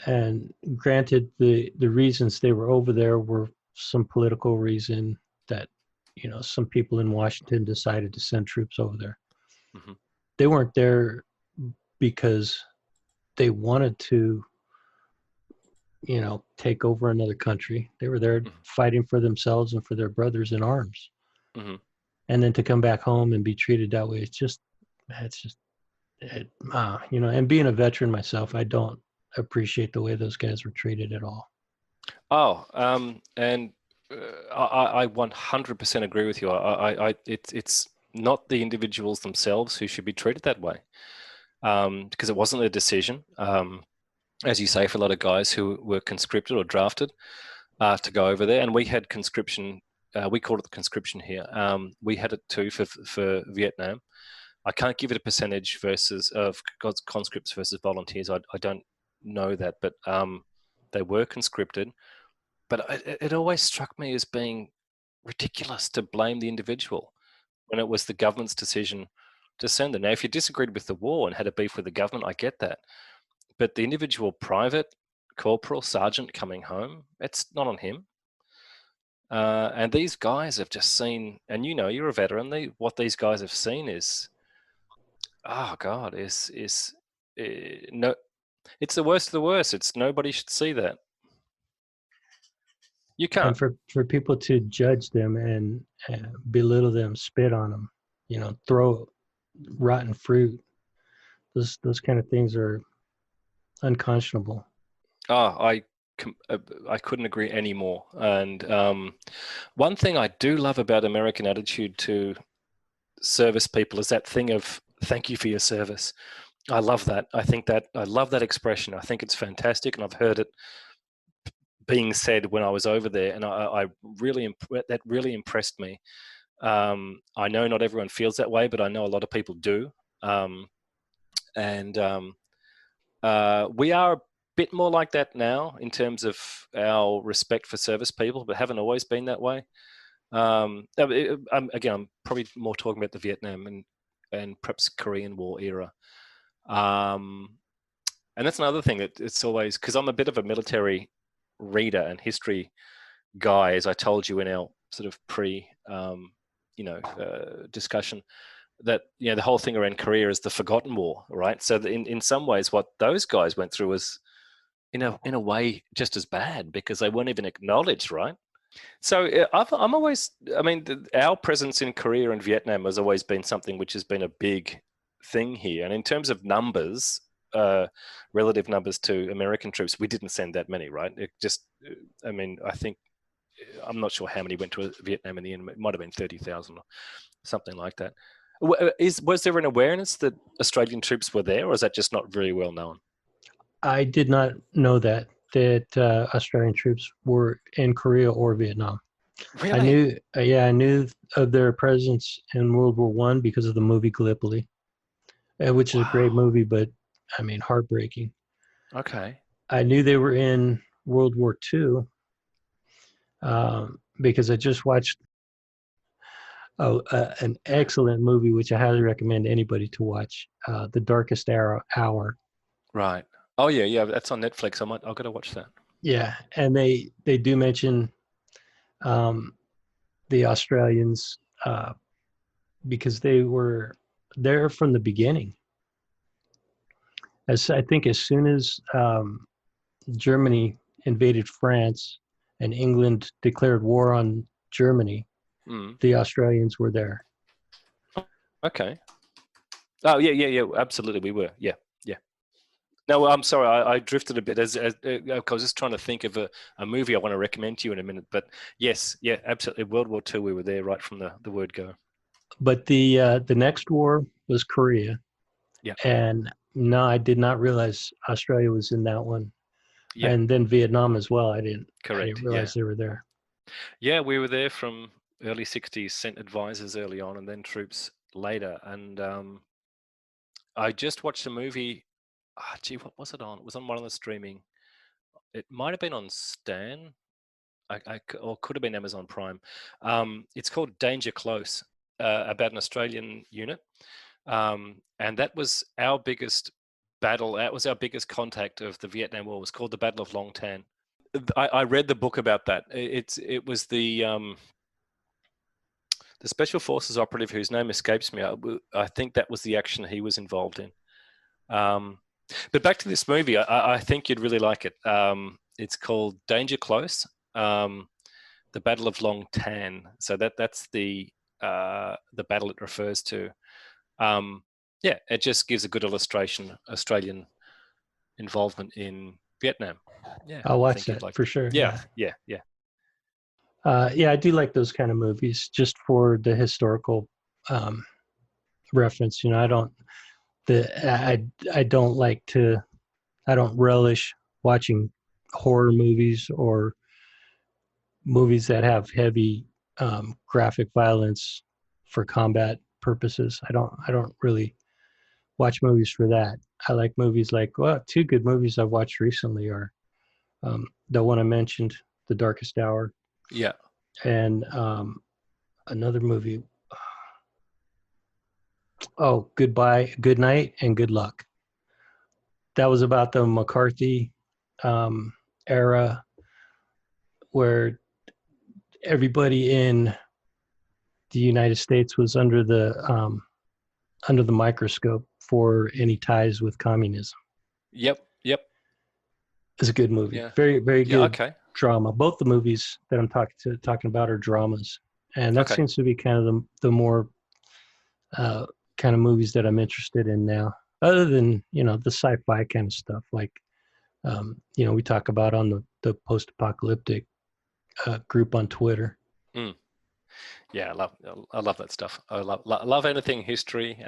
And granted, the reasons they were over there were some political reason that some people in Washington decided to send troops over there. Mm-hmm. They weren't there because they wanted to take over another country. They were there fighting for themselves and for their brothers in arms. Mm-hmm. And then to come back home and be treated that way, and being a veteran myself, I don't appreciate the way those guys were treated at all. Oh, and I 100% agree with you. It's not the individuals themselves who should be treated that way, because it wasn't a decision. As you say, for a lot of guys who were conscripted or drafted to go over there, and we had conscription. We called it the conscription here. We had it too for Vietnam. I can't give it a percentage of conscripts versus volunteers. I don't know that, but they were conscripted. But it always struck me as being ridiculous to blame the individual when it was the government's decision to send them. Now, if you disagreed with the war and had a beef with the government, I get that. But the individual private, corporal, sergeant coming home, it's not on him. And these guys have just seen, and you're a veteran. What these guys have seen is, oh God, no, it's the worst of the worst. It's nobody should see that. You can't. And for people to judge them and belittle them, spit on them, throw rotten fruit, those kind of things are unconscionable. Oh, I couldn't agree any more. And one thing I do love about American attitude to service people is that thing of thank you for your service. I love that. I love that expression. I think it's fantastic, and I've heard it being said when I was over there, and that really impressed me. I know not everyone feels that way, but I know a lot of people do. We are a bit more like that now in terms of our respect for service people, but haven't always been that way. Again, I'm probably more talking about the Vietnam and perhaps Korean War era. And that's another thing that it's always, because I'm a bit of a military reader and history guy, as I told you in our sort of discussion, that the whole thing around Korea is the forgotten war, right? So in some ways, what those guys went through was, in a way, just as bad because they weren't even acknowledged, right? So our presence in Korea and Vietnam has always been something which has been a big thing here. And in terms of numbers, relative numbers to American troops, we didn't send that many, right? I'm not sure how many went to Vietnam in the end. It might have been 30,000 or something like that. Was there an awareness that Australian troops were there, or is that just not very well known? I did not know that Australian troops were in Korea or Vietnam. Really? I knew of their presence in World War I because of the movie Gallipoli, which is a great movie, but heartbreaking. Okay. I knew they were in World War II because I just watched an excellent movie, which I highly recommend anybody to watch, The Darkest Hour. Right. Oh yeah, that's on Netflix. I've got to watch that. Yeah, and they do mention the Australians, because they were there from the beginning. I think as soon as Germany invaded France and England declared war on Germany, the Australians were there. Okay. Oh yeah. Absolutely, we were. Yeah. No, I'm sorry, I drifted a bit as I was just trying to think of a movie I want to recommend to you in a minute. But yes, yeah, absolutely. World War II, we were there right from the word go. But the next war was Korea. Yeah. And no, I did not realize Australia was in that one. Yeah. And then Vietnam as well. I didn't realize they were there. Yeah, we were there from early 60s, sent advisors early on and then troops later. And I just watched a movie. What was it on? It was on one of the streaming. It might have been on Stan. Or could have been Amazon Prime. It's called Danger Close, about an Australian unit. And that was our biggest battle. That was our biggest contact of the Vietnam War. It was called the Battle of Long Tan. I read the book about that. It was the Special Forces operative whose name escapes me. I think that was the action he was involved in. But back to this movie, I think you'd really like it. It's called Danger Close, the Battle of Long Tan. So that's the battle it refers to. Yeah, it just gives a good illustration Australian involvement in Vietnam. Yeah, I'll watch that for sure. Yeah. Yeah, I do like those kind of movies just for the historical reference. I don't relish watching horror movies or movies that have heavy graphic violence for combat purposes. I don't really watch movies for that. I like movies like, two good movies I've watched recently are the one I mentioned, The Darkest Hour. Yeah. And another movie, Goodbye, Good Night, and Good Luck. That was about the McCarthy era where everybody in the United States was under the microscope for any ties with communism. Yep. It's a good movie. Yeah. Very, very good okay. drama. Both the movies that I'm talking about are dramas, and that seems to be kind of the more kind of movies that I'm interested in now. Other than the sci-fi kind of stuff, like we talk about on the post-apocalyptic group on Twitter. Yeah, I love that stuff. I love anything history.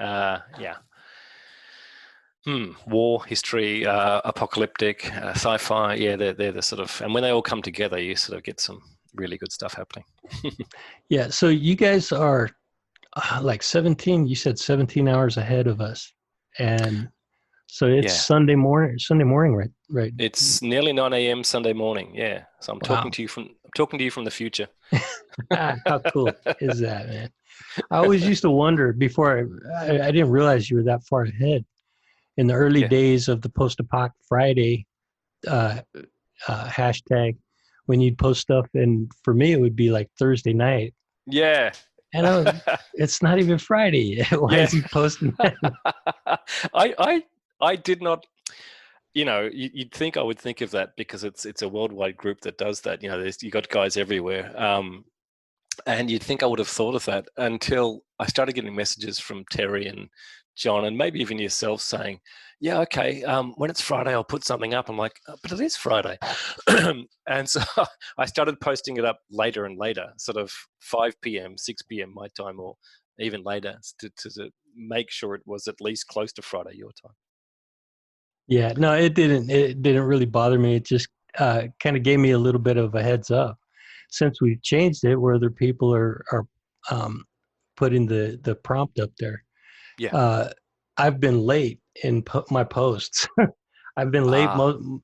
War, history, apocalyptic, sci-fi. Yeah, they're the sort of, and when they all come together, you sort of get some really good stuff happening. Yeah. So you guys are like 17. You said 17 hours ahead of us, and so it's Sunday morning. Right. It's nearly 9 a.m. Sunday morning. Yeah. So I'm talking to you from the future. How cool is that, man? I always used to wonder before I didn't realize you were that far ahead. In the early days of the post-apoc Friday hashtag, when you'd post stuff, and for me it would be like Thursday night. Yeah. And it's not even Friday. Why is he posting that? I did not. You'd think I would think of that because it's a worldwide group that does that. You got guys everywhere. And you'd think I would have thought of that until I started getting messages from Terry and John and maybe even yourself saying, yeah, okay, when it's Friday, I'll put something up. I'm like, but it is Friday. And so I started posting it up later and later, sort of 5 p.m., 6 p.m. my time, or even later to make sure it was at least close to Friday your time. Yeah, no, it didn't really bother me. It just kind of gave me a little bit of a heads up. Since we've changed it, where other people are putting the prompt up there. Yeah. I've been late in my posts. I've been late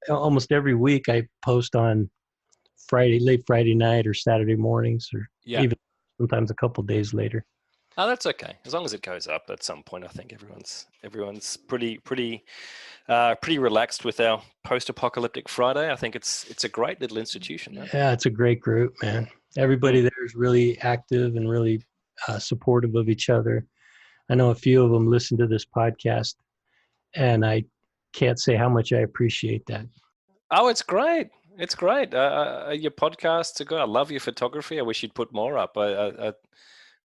almost every week. I post on late Friday night or Saturday mornings, or even sometimes a couple days later. Oh, that's okay. As long as it goes up at some point, I think everyone's pretty relaxed with our post-apocalyptic Friday. I think it's a great little institution. No? Yeah, it's a great group, man. Everybody Mm. there is really active and really supportive of each other. I know a few of them listen to this podcast, and I can't say how much I appreciate that. Oh, it's great. It's great. Your podcasts are good. I love your photography. I wish you'd put more up. I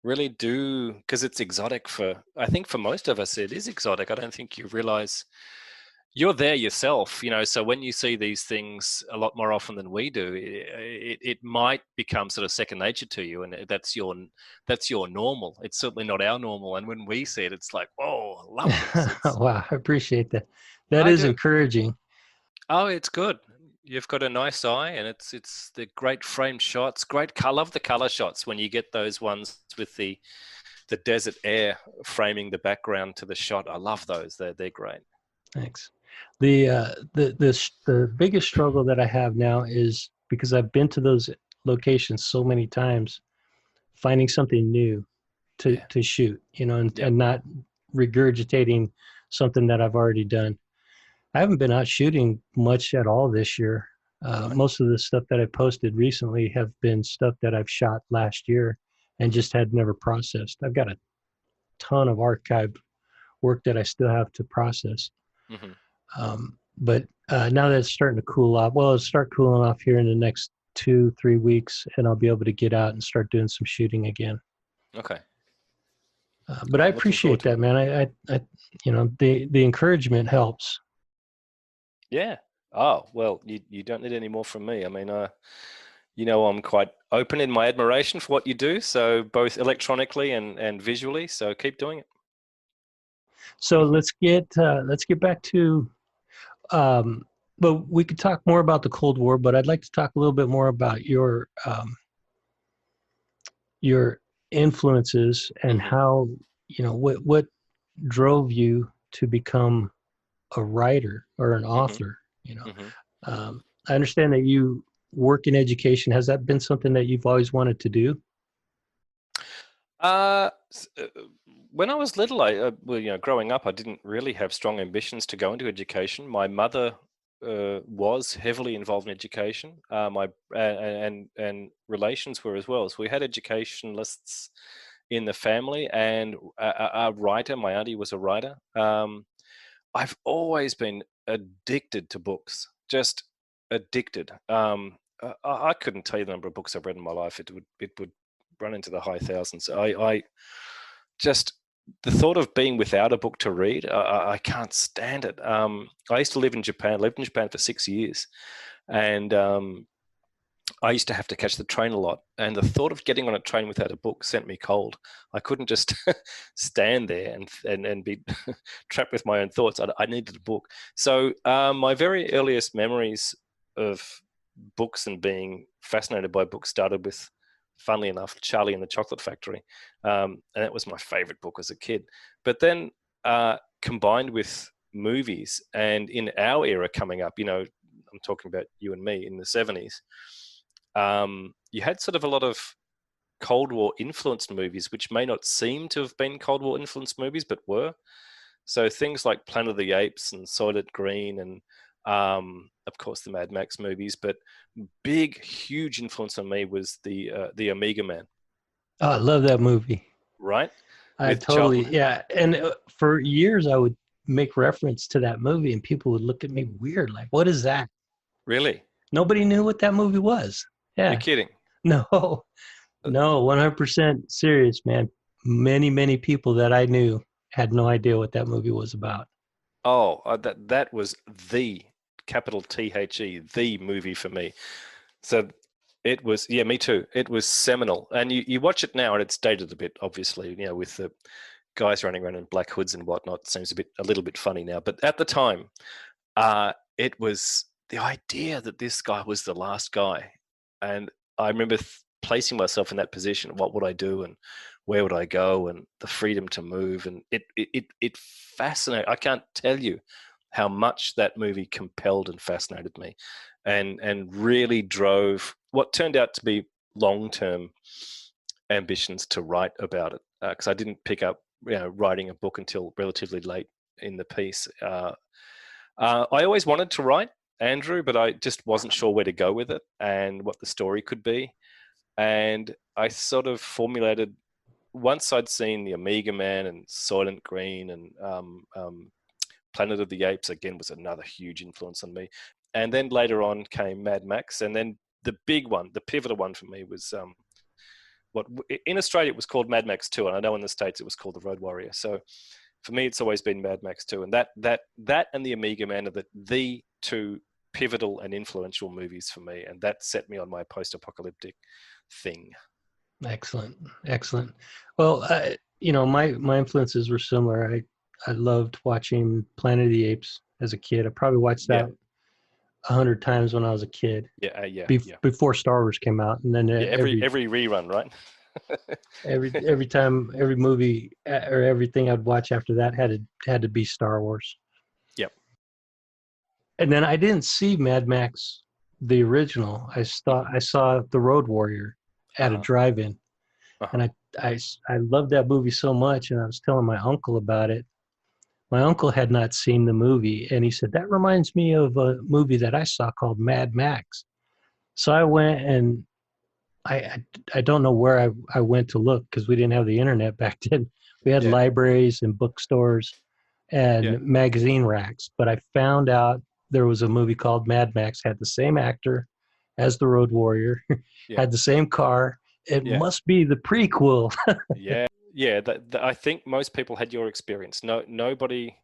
really do, because it's exotic I think for most of us, it is exotic. I don't think you realize you're there yourself, so when you see these things a lot more often than we do, it might become sort of second nature to you, and that's your normal. It's certainly not our normal, and when we see it, it's like, oh, I love this. Wow, I appreciate that. That I is do. encouraging. Oh, it's good. You've got a nice eye, and it's the great framed shots. Great color. I love the color shots when you get those ones with the desert air framing the background to the shot. I love those. They're great. Thanks. The biggest struggle that I have now is because I've been to those locations so many times, finding something new to shoot, Yep. and not regurgitating something that I've already done. I haven't been out shooting much at all this year. Right. Most of the stuff that I posted recently have been stuff that I've shot last year and Mm-hmm. just had never processed. I've got a ton of archive work that I still have to process. Mm-hmm. But now that it's starting to cool off, well, it'll start cooling off here in the next 2-3 weeks, and I'll be able to get out and start doing some shooting again. Okay. But I I'm looking forward appreciate to it. that, man. The encouragement helps. Yeah. Oh, well, you don't need any more from me. I mean, I'm quite open in my admiration for what you do, so both electronically and visually. So keep doing it. So let's get back to. But we could talk more about the Cold War. But I'd like to talk a little bit more about your influences and Mm-hmm. how what drove you to become a writer or an Mm-hmm. author. Mm-hmm. I understand that you work in education. Has that been something that you've always wanted to do? Uh, s- uh, when I was little, well, growing up, I didn't really have strong ambitions to go into education. My mother was heavily involved in education. And relations were as well. So we had educationalists in the family, and a writer. My auntie was a writer. I've always been addicted to books, just addicted. I couldn't tell you the number of books I've read in my life. It would run into the high thousands. I just the thought of being without a book to read, I can't stand it. I used to live in Japan. Lived in Japan for 6 years, and I used to have to catch the train a lot, and the thought of getting on a train without a book sent me cold. I couldn't just stand there and be trapped with my own thoughts. I needed a book. So my very earliest memories of books and being fascinated by books started with, funnily enough, Charlie and the Chocolate Factory, and that was my favorite book as a kid. But then combined with movies, and in our era coming up, I'm talking about you and me in the 70s. You had sort of a lot of Cold War influenced movies, which may not seem to have been Cold War influenced movies, but were. So things like Planet of the Apes and Soylent Green, and of course the Mad Max movies. But big, huge influence on me was the Omega Man, Oh, I love that movie. right? I With Charlton. totally, yeah. And for years, I would make reference to that movie, and people would look at me weird, like, "What is that?" Really? Nobody knew what that movie was. You're Yeah, kidding? no, no, 100% serious, man. Many people that I knew had no idea what that movie was about. Oh, that was the capital THE, the movie for me. So it was, yeah, me too. It was seminal. And you watch it now and it's dated a bit, obviously, with the guys running around in black hoods and whatnot. It seems a little bit funny now. But at the time, it was the idea that this guy was the last guy. And I remember placing myself in that position. What would I do? And where would I go? And the freedom to move. And it fascinated. I can't tell you how much that movie compelled and fascinated me, and really drove what turned out to be long-term ambitions to write about it, because I didn't pick up writing a book until relatively late in the piece. I always wanted to write, Andrew, but I just wasn't sure where to go with it and what the story could be. And I sort of formulated, once I'd seen the Omega Man and Soylent Green and Planet of the Apes, again, was another huge influence on me. And then later on came Mad Max. And then the big one, the pivotal one for me was what in Australia it was called Mad Max 2. And I know in the States it was called The Road Warrior. So for me, it's always been Mad Max 2. And that and the Omega Man are the two pivotal and influential movies for me. And that set me on my post-apocalyptic thing. Excellent. Well, my influences were similar. I loved watching Planet of the Apes as a kid. I probably watched that 100 times when I was a kid. Before Star Wars came out, and then every rerun, right? every time, every movie or everything I'd watch after that had to be Star Wars. Yep. And then I didn't see Mad Max the original. I saw The Road Warrior at a drive-in, and I loved that movie so much. And I was telling my uncle about it. My uncle had not seen the movie, and he said, that reminds me of a movie that I saw called Mad Max. So I went, and I don't know where I went to look, because we didn't have the internet back then. We had libraries and bookstores and magazine racks. But I found out there was a movie called Mad Max, had the same actor as The Road Warrior, had the same car. It must be the prequel. I think most people had your experience. Nobody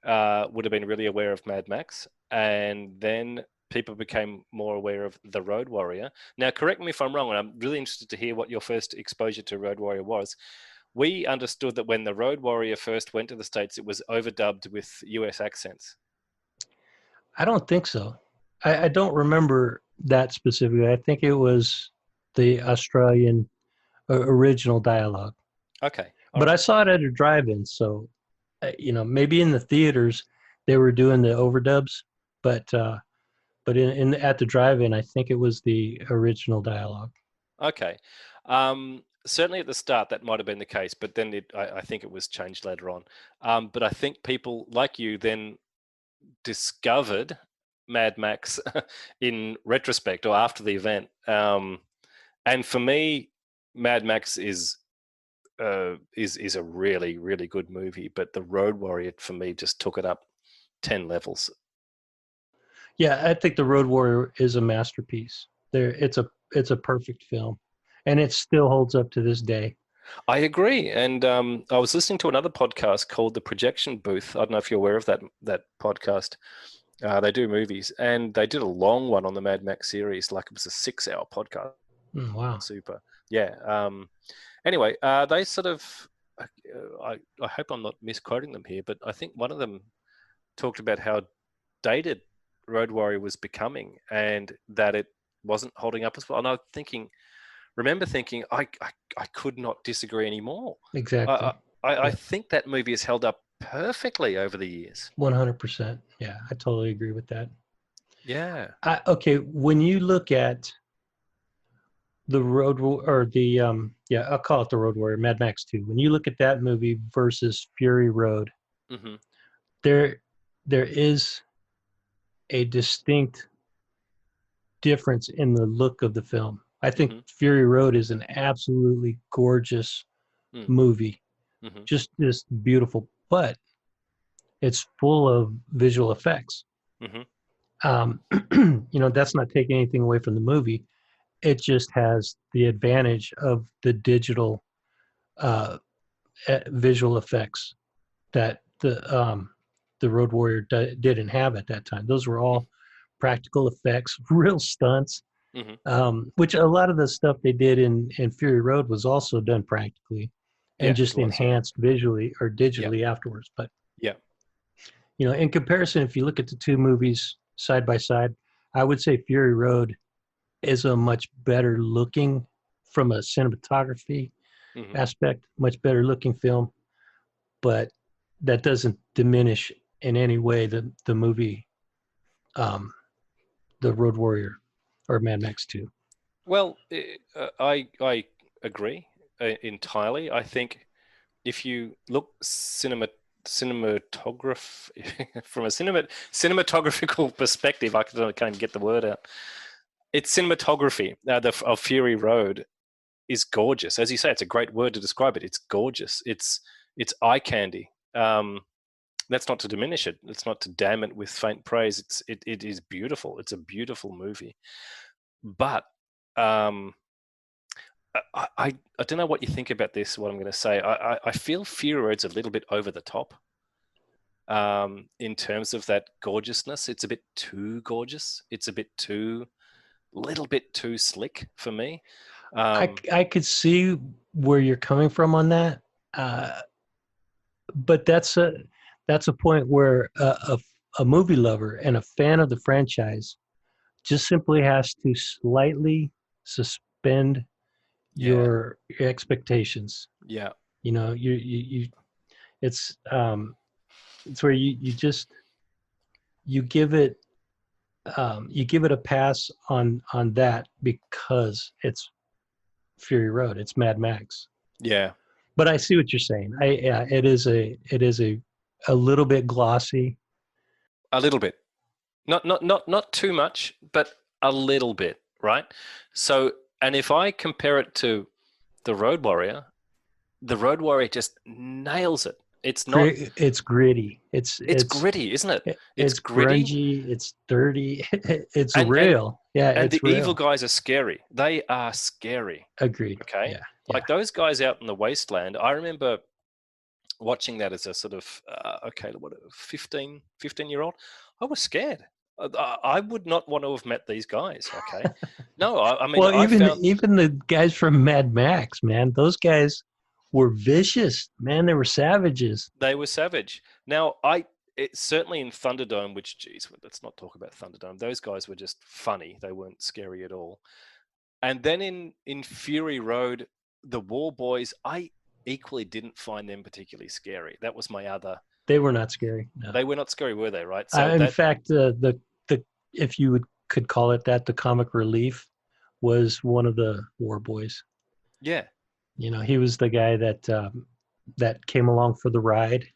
would have been really aware of Mad Max, and then people became more aware of The Road Warrior. Now, correct me if I'm wrong, and I'm really interested to hear what your first exposure to Road Warrior was. We understood that when The Road Warrior first went to the States, it was overdubbed with US accents. I don't think so. I don't remember that specifically. I think it was the Australian original dialogue. Okay. But I saw it at a drive-in, so maybe in the theaters they were doing the overdubs, but at the drive-in, I think it was the original dialogue. Okay. Certainly at the start that might have been the case, but then I think it was changed later on. But I think people like you then discovered Mad Max in retrospect or after the event. And for me, Mad Max is a really, really good movie, but The Road Warrior for me just took it up 10 levels. Yeah, I think The Road Warrior is a masterpiece. It's a perfect film, and it still holds up to this day. I agree. And I was listening to another podcast called The Projection Booth. I don't know if you're aware of that podcast. They do movies, and they did a long one on the Mad Max series, like it was a 6-hour podcast. Wow. Super. Yeah. Anyway, they sort of, I hope I'm not misquoting them here, but I think one of them talked about how dated Road Warrior was becoming and that it wasn't holding up as well. And I remember thinking, I could not disagree anymore. Exactly. I think that movie has held up perfectly over the years. 100%. Yeah, I totally agree with that. Yeah. Okay, when you look at the Road or the I'll call it The Road Warrior, Mad Max 2. When you look at that movie versus Fury Road, there is a distinct difference in the look of the film. I think Fury Road is an absolutely gorgeous movie, just beautiful, but it's full of visual effects. That's not taking anything away from the movie. It just has the advantage of the digital visual effects that the Road Warrior didn't have at that time. Those were all practical effects, real stunts, which a lot of the stuff they did in Fury Road was also done practically and just enhanced visually or digitally afterwards. But in comparison, if you look at the two movies side by side, I would say Fury Road is a much better looking, from a cinematography aspect, much better looking film, but that doesn't diminish in any way the movie, The Road Warrior or Mad Max 2. Well, I agree entirely. I think if you look cinematograph from a cinematographical perspective, I can't even get the word out. It's cinematography of Fury Road is gorgeous. As you say, it's a great word to describe it. It's gorgeous. It's eye candy. That's not to diminish it. It's not to damn it with faint praise. It is beautiful. It's a beautiful movie. But I don't know what you think about this. What I'm going to say. I feel Fury Road's a little bit over the top. In terms of that gorgeousness, it's a bit too gorgeous. It's a little bit too slick for me. I could see where you're coming from on that, but that's a point where a movie lover and a fan of the franchise just simply has to slightly suspend your expectations. Yeah. You know, you it's where you just you give it a pass on that because it's Fury Road, it's Mad Max. Yeah. But I see what you're saying. It is a little bit glossy. A little bit. Not too much, but a little bit, right? So, and if I compare it to the Road Warrior just nails it. It's not. It's gritty. It's gritty, isn't it? It's gritty. Grungy. It's dirty. It's and, real. And it's the real. evil guys are scary. They are scary. Agreed. Okay. Yeah. Like those guys out in the wasteland. I remember watching that as a sort of 15-year-old. I was scared. I would not want to have met these guys. Okay. No, I mean, well, even the guys from Mad Max, man, those guys were vicious, man. They were savages. They were savage. Now, certainly in Thunderdome, which, geez, let's not talk about Thunderdome. Those guys were just funny. They weren't scary at all. And then in Fury Road, the War Boys, I equally didn't find them particularly scary. That was my other. They were not scary. No. They were not scary, were they? Right. So in fact, the if you could call it that, the comic relief was one of the War Boys. Yeah. You know, he was the guy that came along for the ride.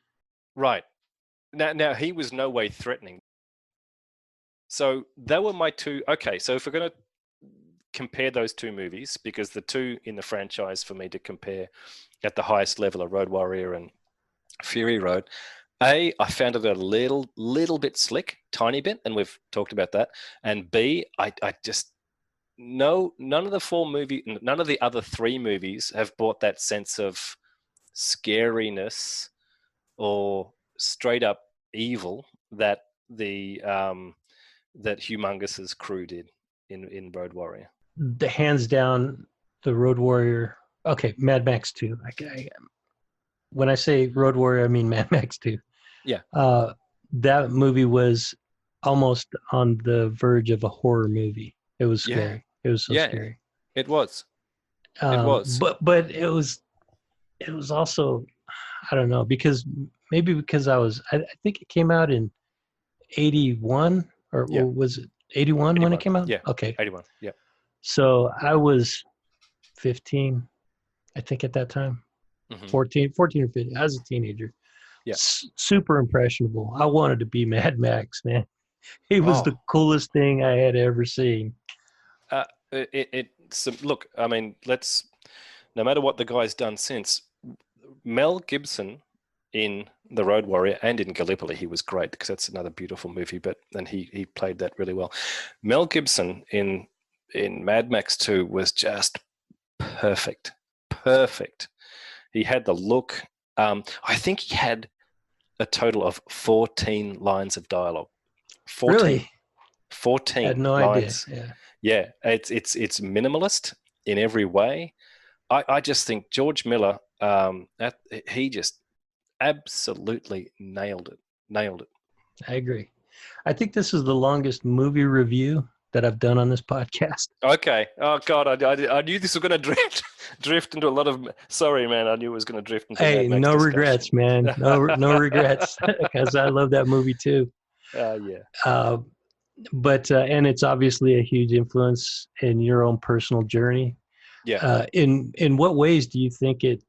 Right. Now he was no way threatening. So that were my two. Okay, so if we're going to compare those two movies, because the two in the franchise for me to compare at the highest level are Road Warrior and Fury Road. A, I found it a little bit slick, tiny bit, and we've talked about that. And B, I just none of the other three movies have brought that sense of scariness or straight up evil that the that Humongous's crew did in Road Warrior. The hands down, the Road Warrior. Okay, Mad Max 2. When I say Road Warrior, I mean Mad Max 2. Yeah. That movie was almost on the verge of a horror movie. It was scary. It was so scary. It was. It was. But it was also, I don't know, because I think it came out in 81 or was it 81 when it came out? Yeah. Okay. 81. Yeah. So I was 15, I think at that time. Mm-hmm. 14 or 15. I was a teenager. Yeah. Super impressionable. I wanted to be Mad Max, man. He was the coolest thing I had ever seen. Look, I mean, no matter what the guy's done since, Mel Gibson in The Road Warrior and in Gallipoli, he was great because that's another beautiful movie, and he played that really well. Mel Gibson in Mad Max 2 was just perfect. He had the look. I think he had a total of 14 lines of dialogue. 14. Really? 14 I had no lines. idea. Yeah, it's minimalist in every way. I just think George Miller, he just absolutely nailed it. I agree. I think this is the longest movie review that I've done on this podcast. Okay. Oh God, I knew this was going to drift into a lot of. Sorry, man. I knew it was going to drift into. Hey, no regrets, man. No regrets, because I love that movie too. Yeah. But and it's obviously a huge influence in your own personal journey. Yeah. In what ways do you think it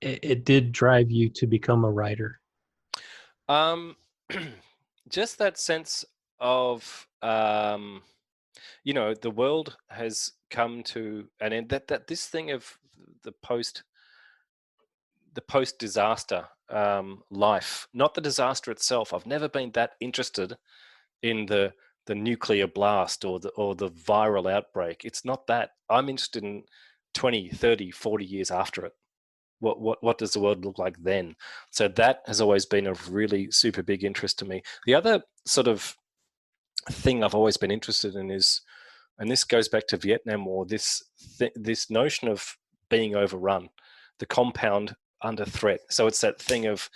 it did drive you to become a writer? Um, just that sense of, the world has come to an end. That this thing of the post the post disaster life, not the disaster itself. I've never been that interested in the nuclear blast or the viral outbreak. It's not that. I'm interested in 20, 30, 40 years after it. What does the world look like then? So that has always been a really super big interest to me. The other sort of thing I've always been interested in is, and this goes back to Vietnam War, this notion of being overrun, the compound under threat. So it's that thing of,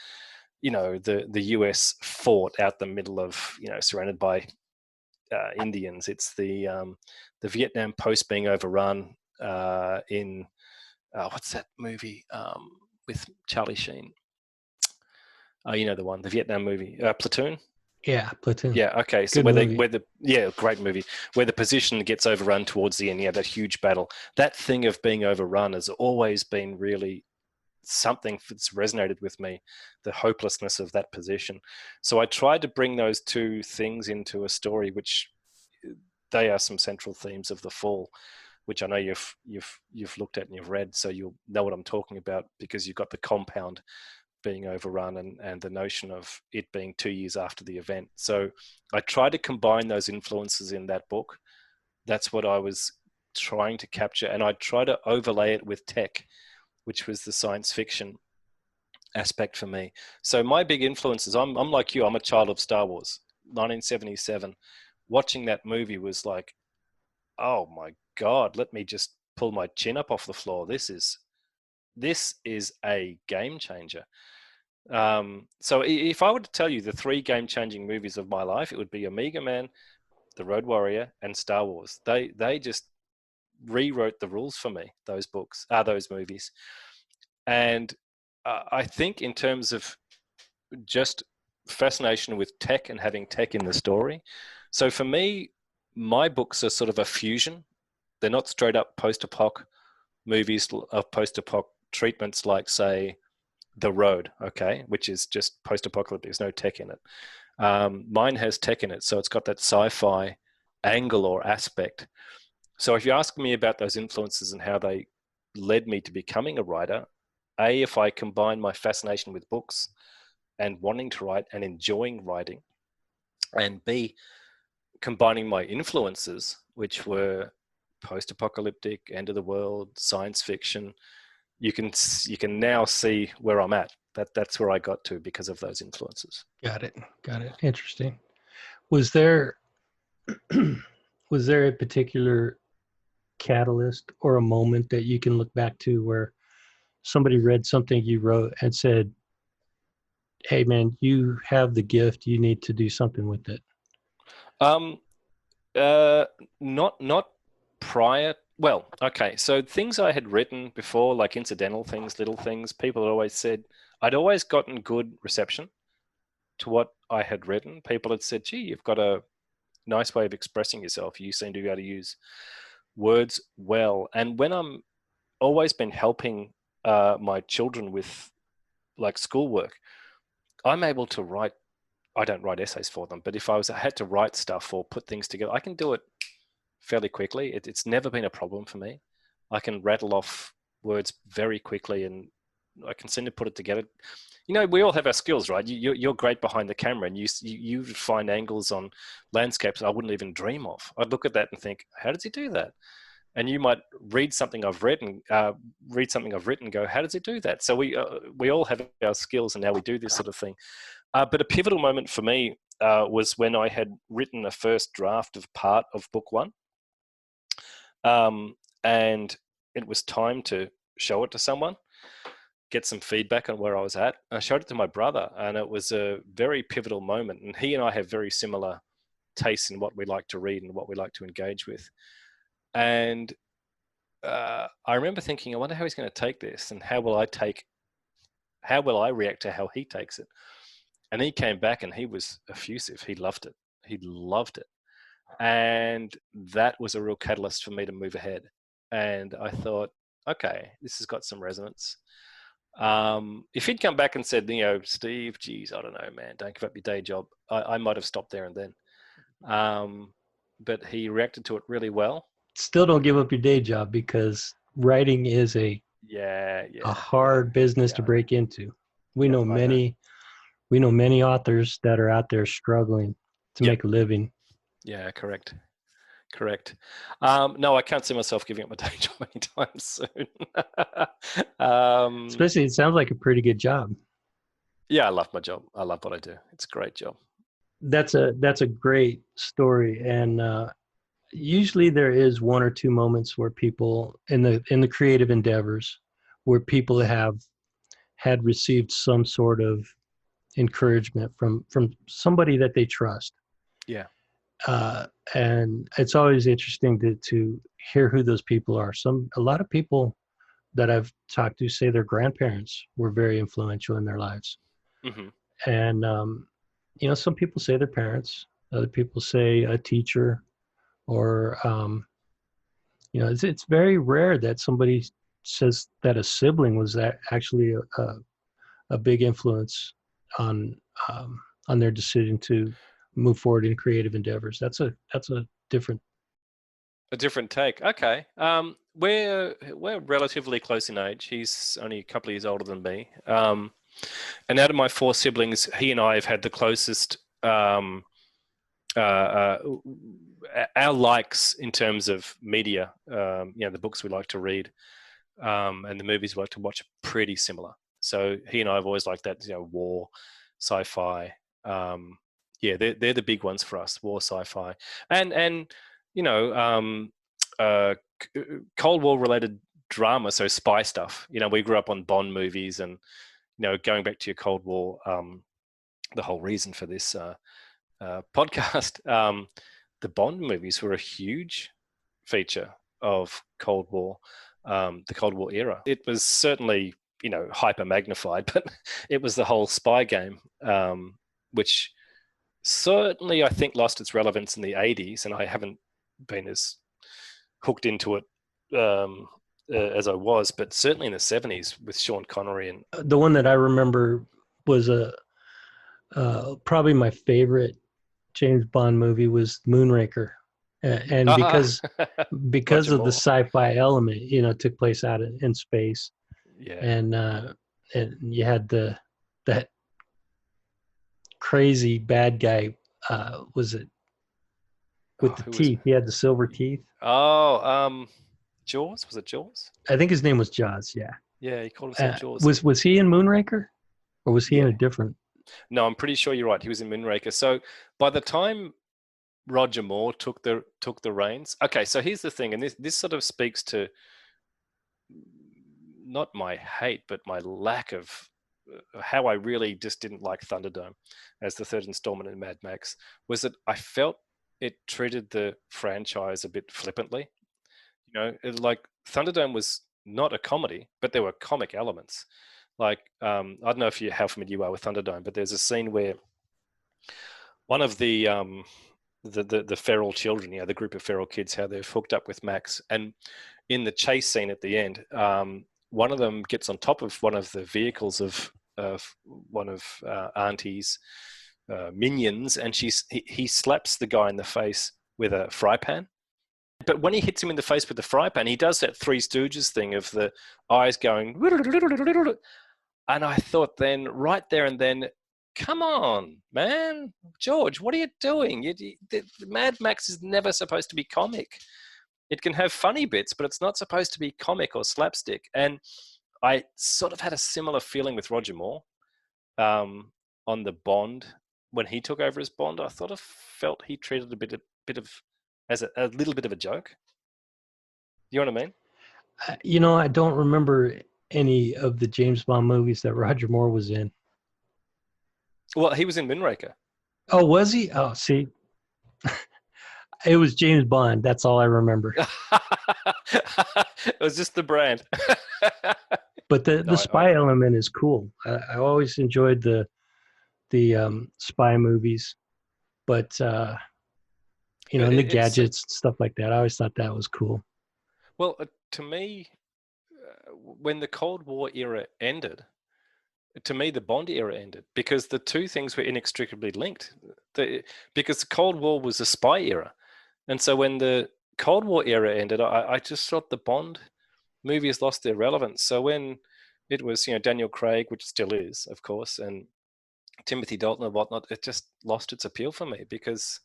the US fort out the middle of, surrounded by Indians. It's the Vietnam Post being overrun in what's that movie with Charlie Sheen? You know the one, the Vietnam movie, Platoon. Yeah, Platoon. Yeah. Okay. So Good movie. great movie, where the position gets overrun towards the end. Yeah, that huge battle. That thing of being overrun has always been really something that's resonated with me, the hopelessness of that position. So I tried to bring those two things into a story, which they are some central themes of the fall, which I know you've looked at and you've read, so you'll know what I'm talking about, because you've got the compound being overrun and the notion of it being 2 years after the event. So I tried to combine those influences in that book. That's what I was trying to capture, and I try to overlay it with tech, which was the science fiction aspect for me. So my big influences, I'm like you, I'm a child of Star Wars. 1977, watching that movie was like, oh my God, let me just pull my chin up off the floor. This is a game changer. So if I were to tell you the three game-changing movies of my life, it would be Omega Man, The Road Warrior, and Star Wars. They just rewrote the rules for me. Those movies, and I think in terms of just fascination with tech and having tech in the story. So for me, my books are sort of a fusion. They're not straight up post-apoc movies of post-apoc treatments like, say, The Road, okay, which is just post-apocalyptic. There's no tech in it. Mine has tech in it, so it's got that sci-fi angle or aspect. So if you ask me about those influences and how they led me to becoming a writer, if I combine my fascination with books and wanting to write and enjoying writing, and B, combining my influences, which were post-apocalyptic, end of the world, science fiction, you can now see where I'm at. That's where I got to because of those influences. Got it. Got it. Interesting. Was there was there a particular catalyst or a moment that you can look back to where somebody read something you wrote and said, "Hey, man, you have the gift. You need to do something with it." Um, uh, not prior. Well, okay. So things I had written before, like incidental things, little things, people had always said I'd always gotten good reception to what I had written. People had said, "Gee, you've got a nice way of expressing yourself. You seem to be able to use words well." And when I'm always been helping my children with like schoolwork, I'm able to write. I don't write essays for them, but if I had to write stuff or put things together, I can do it fairly quickly. It's never been a problem for me. I can rattle off words very quickly, and I can seem to put it together. We all have our skills, right? You're great behind the camera, and you find angles on landscapes I wouldn't even dream of. I'd look at that and think, how does he do that? And you might read something I've written, and go, how does he do that? So we all have our skills, and now we do this sort of thing. But a pivotal moment for me was when I had written a first draft of part of book one, and it was time to show it to someone, get some feedback on where I was at. I showed it to my brother, and it was a very pivotal moment. And he and I have very similar tastes in what we like to read and what we like to engage with. And I remember thinking, I wonder how he's going to take this, and how will I react to how he takes it. And he came back and he was effusive. He loved it. And that was a real catalyst for me to move ahead. And I thought, okay, this has got some resonance. If he'd come back and said, Steve, geez, I don't know, man, don't give up your day job, I might have stopped there and then. But he reacted to it really well. Still don't give up your day job, because writing is a hard business to break into. We know many authors that are out there struggling to make a living. Yeah, correct. No, I can't see myself giving up my day job anytime soon. Especially, it sounds like a pretty good job. Yeah, I love my job. I love what I do. It's a great job. That's a great story. And usually there is one or two moments where people in the creative endeavors, where people had received some sort of encouragement from somebody that they trust. Yeah. And it's always interesting to hear who those people are. A lot of people that I've talked to say their grandparents were very influential in their lives. Mm-hmm. And some people say their parents, other people say a teacher, or it's very rare that somebody says that a sibling was actually a big influence on their decision to move forward in creative endeavors. That's a different take. Okay. We're relatively close in age. He's only a couple of years older than me. And out of my four siblings, he and I have had the closest our likes in terms of media, the books we like to read, and the movies we like to watch are pretty similar. So he and I have always liked that, war, sci-fi. They're the big ones for us: war, sci-fi, and Cold War related drama. So spy stuff. We grew up on Bond movies, and going back to your Cold War, the whole reason for this podcast, the Bond movies were a huge feature of Cold War, the Cold War era. It was certainly, hyper magnified, but it was the whole spy game, which certainly I think lost its relevance in the 80s, and I haven't been as hooked into it as I was, but certainly in the 70s with Sean Connery. And the one that I remember was probably my favorite James Bond movie was Moonraker, and because of the sci-fi element, it took place out in space. Yeah. And you had that crazy bad guy. Was it with the teeth? He had the silver teeth. Jaws? Was it Jaws? I think his name was Jaws. Yeah. Yeah, he called himself Jaws. Was he in Moonraker, or was he in a different? No, I'm pretty sure you're right. He was in Moonraker. So by the time Roger Moore took the reins, okay. So here's the thing, and this sort of speaks to not my hate, but my lack of how I really just didn't like Thunderdome as the third installment in Mad Max, was that I felt it treated the franchise a bit flippantly. Like Thunderdome was not a comedy, but there were comic elements. Like, I don't know how familiar you are with Thunderdome, but there's a scene where one of the feral children, the group of feral kids, how they've hooked up with Max, and in the chase scene at the end, one of them gets on top of one of the vehicles of one of Auntie's minions, and he slaps the guy in the face with a fry pan. But when he hits him in the face with the fry pan, he does that Three Stooges thing of the eyes going, and I thought then, right there and then, come on, man, George, what are you doing? Mad Max is never supposed to be comic. It can have funny bits, but it's not supposed to be comic or slapstick. And I sort of had a similar feeling with Roger Moore on the Bond. When he took over as Bond, I sort of felt he treated as a little bit of a joke. You know what I mean? I don't remember any of the James Bond movies that Roger Moore was in. Well, he was in Moonraker. Oh, was he? Oh, see, it was James Bond. That's all I remember. It was just the brand. But the spy element is cool. I always enjoyed the spy movies, but and the It's gadgets, stuff like that. I always thought that was cool. well, to me, when the Cold War era ended, to me the Bond era ended because the two things were inextricably linked. Because the Cold War was a spy era, and so when the Cold War era ended, I just thought the Bond movies lost their relevance. So when it was Daniel Craig, which still is, of course, and Timothy Dalton and whatnot, it just lost its appeal for me because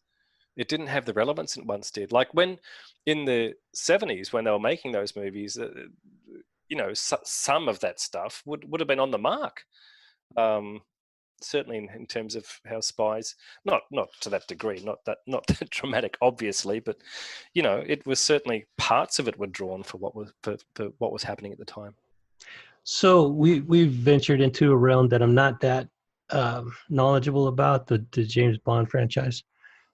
it didn't have the relevance it once did. Like when in the 70s, when they were making those movies, some of that stuff would have been on the mark. Certainly in terms of how spies, not to that degree, not that dramatic, obviously, but it was certainly parts of it were drawn for what was happening at the time. So we've ventured into a realm that I'm not that knowledgeable about, the James Bond franchise.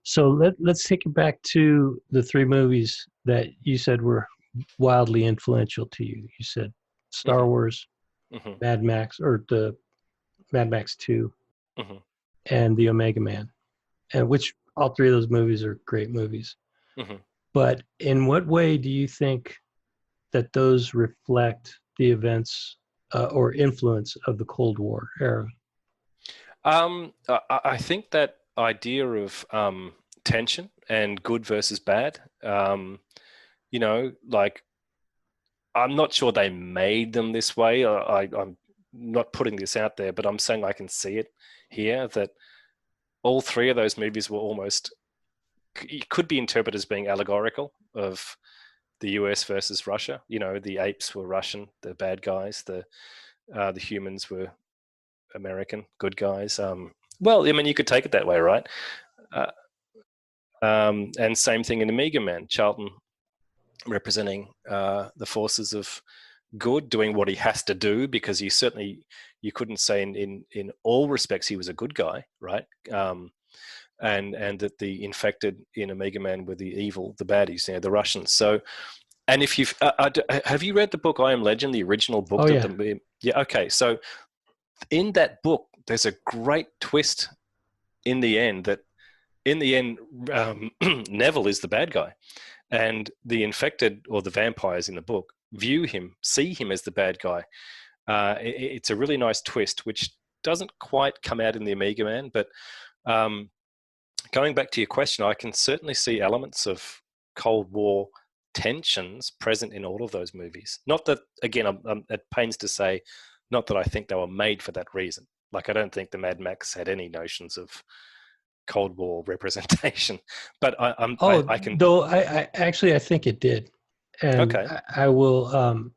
So let's take it back to the three movies that you said were wildly influential to you. You said Star Wars, Mad Max, or the Mad Max 2, and the Omega Man, and which all three of those movies are great movies. But in what way do you think that those reflect the events or influence of the Cold War era? I think that idea of tension and good versus bad, like I'm not sure they made them this way. I'm not putting this out there, but I'm saying I can see it here, that all three of those movies were almost, it could be interpreted as being allegorical of the US versus Russia. The apes were Russian, the bad guys, the humans were American, good guys. Well, I mean, you could take it that way, right? And same thing in Omega Man, Charlton representing the forces of good, doing what he has to do, because you couldn't say in all respects he was a good guy, right? And that the infected in Omega Man were the evil, the baddies, the Russians. So, and if you've have you read the book I Am Legend, the original book? Oh, yeah. Yeah. Okay. So in that book, there's a great twist in the end that in the end, Neville is the bad guy, and the infected or the vampires in the book see him as the bad guy. It's a really nice twist, which doesn't quite come out in the Omega Man, but going back to your question, I can certainly see elements of Cold War tensions present in all of those movies. Not that, again, I'm at pains to say, not that I think they were made for that reason. Like, I don't think the Mad Max had any notions of Cold War representation, but I can. Though I actually, I think it did, and Okay. I will.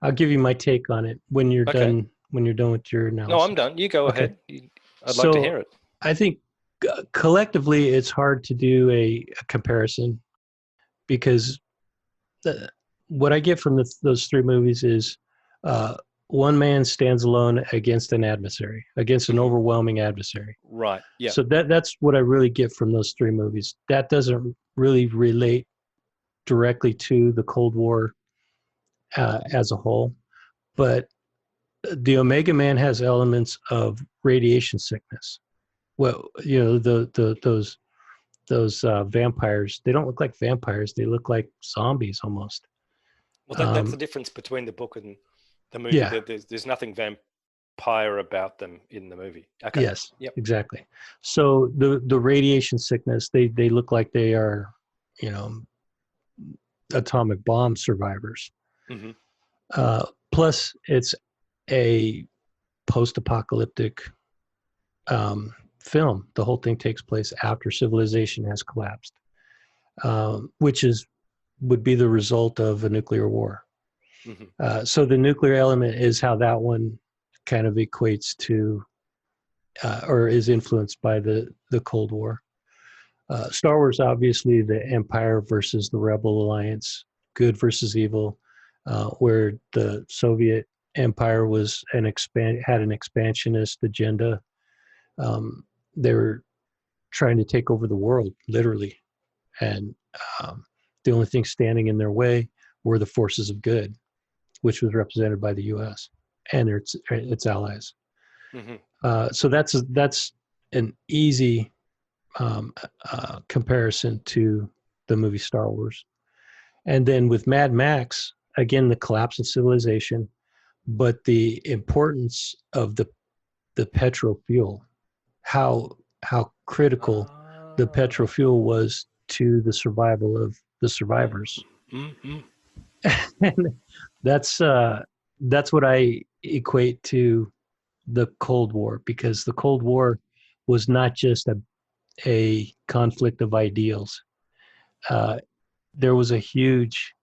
I'll give you my take on it when you're done. When you're done with your analysis. No, I'm done. You go ahead. I'd like to hear it. I think collectively, it's hard to do a comparison because what I get from those three movies is one man stands alone against an adversary, against an overwhelming adversary. Right. Yeah. So that's what I really get from those three movies. That doesn't really relate directly to the Cold War as a whole, but the Omega Man has elements of radiation sickness. Well, those vampires, they don't look like vampires. They look like zombies almost. Well, that's the difference between the book and the movie. Yeah. There's nothing vampire about them in the movie. Okay. Yes, yep. Exactly. So the radiation sickness, they look like they are, atomic bomb survivors. Plus, it's a post-apocalyptic film. The whole thing takes place after civilization has collapsed, which would be the result of a nuclear war. So the nuclear element is how that one kind of equates to or is influenced by the Cold War. Star Wars, obviously, the Empire versus the Rebel Alliance, good versus evil, where the Soviet Empire was had an expansionist agenda. They were trying to take over the world, literally, and the only thing standing in their way were the forces of good, which was represented by the U.S. and its allies. So that's an easy comparison to the movie Star Wars. And then with Mad Max, again, the collapse of civilization, but the importance of the petrol fuel, how critical the petrol fuel was to the survival of the survivors. Mm-hmm. And that's what I equate to the Cold War, because the Cold War was not just a conflict of ideals. There was a huge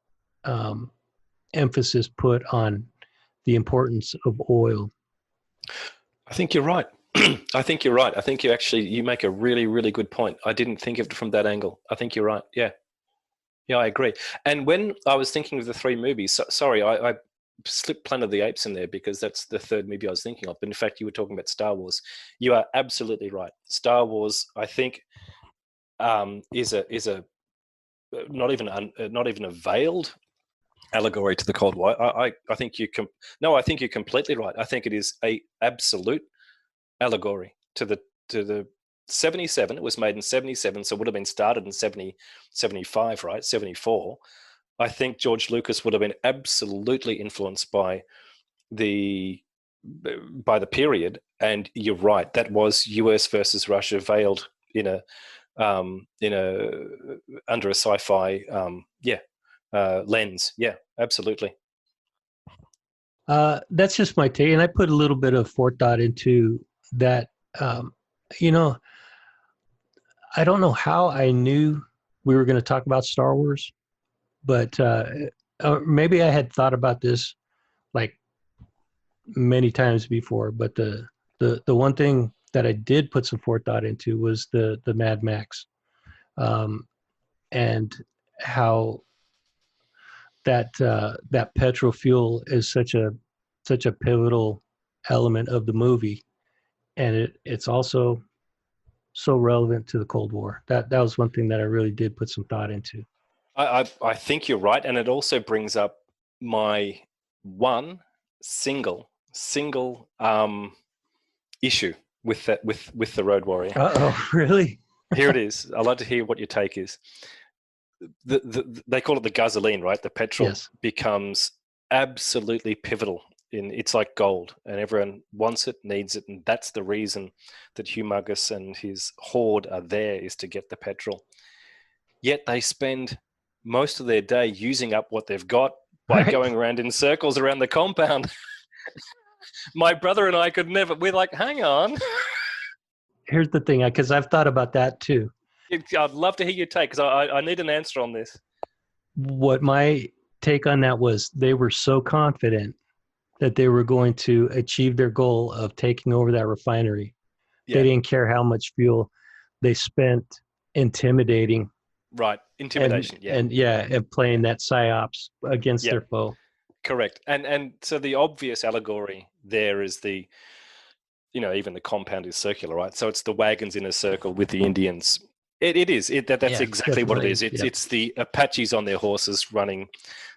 emphasis put on the importance of oil. I think you're right. I think you're right. I think you make a really, really good point. I didn't think of it from that angle. I think you're right. Yeah. Yeah, I agree. And when I was thinking of the three movies, sorry, I slipped Planet of the Apes in there because that's the third movie I was thinking of. But in fact, you were talking about Star Wars. You are absolutely right. Star Wars, I think, is a not even a veiled allegory to the Cold War. I think I think you're completely right. I think it is a absolute allegory to the 77. It was made in 77, so it would have been started in 75, right? 74. I think George Lucas would have been absolutely influenced by the period, and you're right. That was US versus Russia, veiled in a under a sci-fi lens. Yeah, absolutely. That's just my take, and I put a little bit of forethought into that. You know, I don't know how I knew we were going to talk about Star Wars, but maybe I had thought about this like many times before. But the one thing that I did put some forethought into was the Mad Max, and how that petrol fuel is such a pivotal element of the movie, and it's also so relevant to the Cold War. That was one thing that I really did put some thought into. I think you're right, and it also brings up my one single issue with that with the Road Warrior. Oh, really? Here it is. I'd like to hear what your take is. They call it the gasoline, right? The petrol becomes absolutely pivotal. It's like gold, and everyone wants it, needs it, and that's the reason that Humongous and his horde are there, is to get the petrol. Yet they spend most of their day using up what they've got by going around in circles around the compound. My brother and I could never. We're like, hang on. Here's the thing, because I've thought about that too. I'd love to hear your take, because I need an answer on this. What my take on that was, they were so confident that they were going to achieve their goal of taking over that refinery. Yeah. They didn't care how much fuel they spent intimidating. Right, intimidation, and playing that psyops against their foe. Correct. And so the obvious allegory there is even the compound is circular, right? So it's the wagons in a circle with the Indians. That's exactly what it is. It's the Apaches on their horses running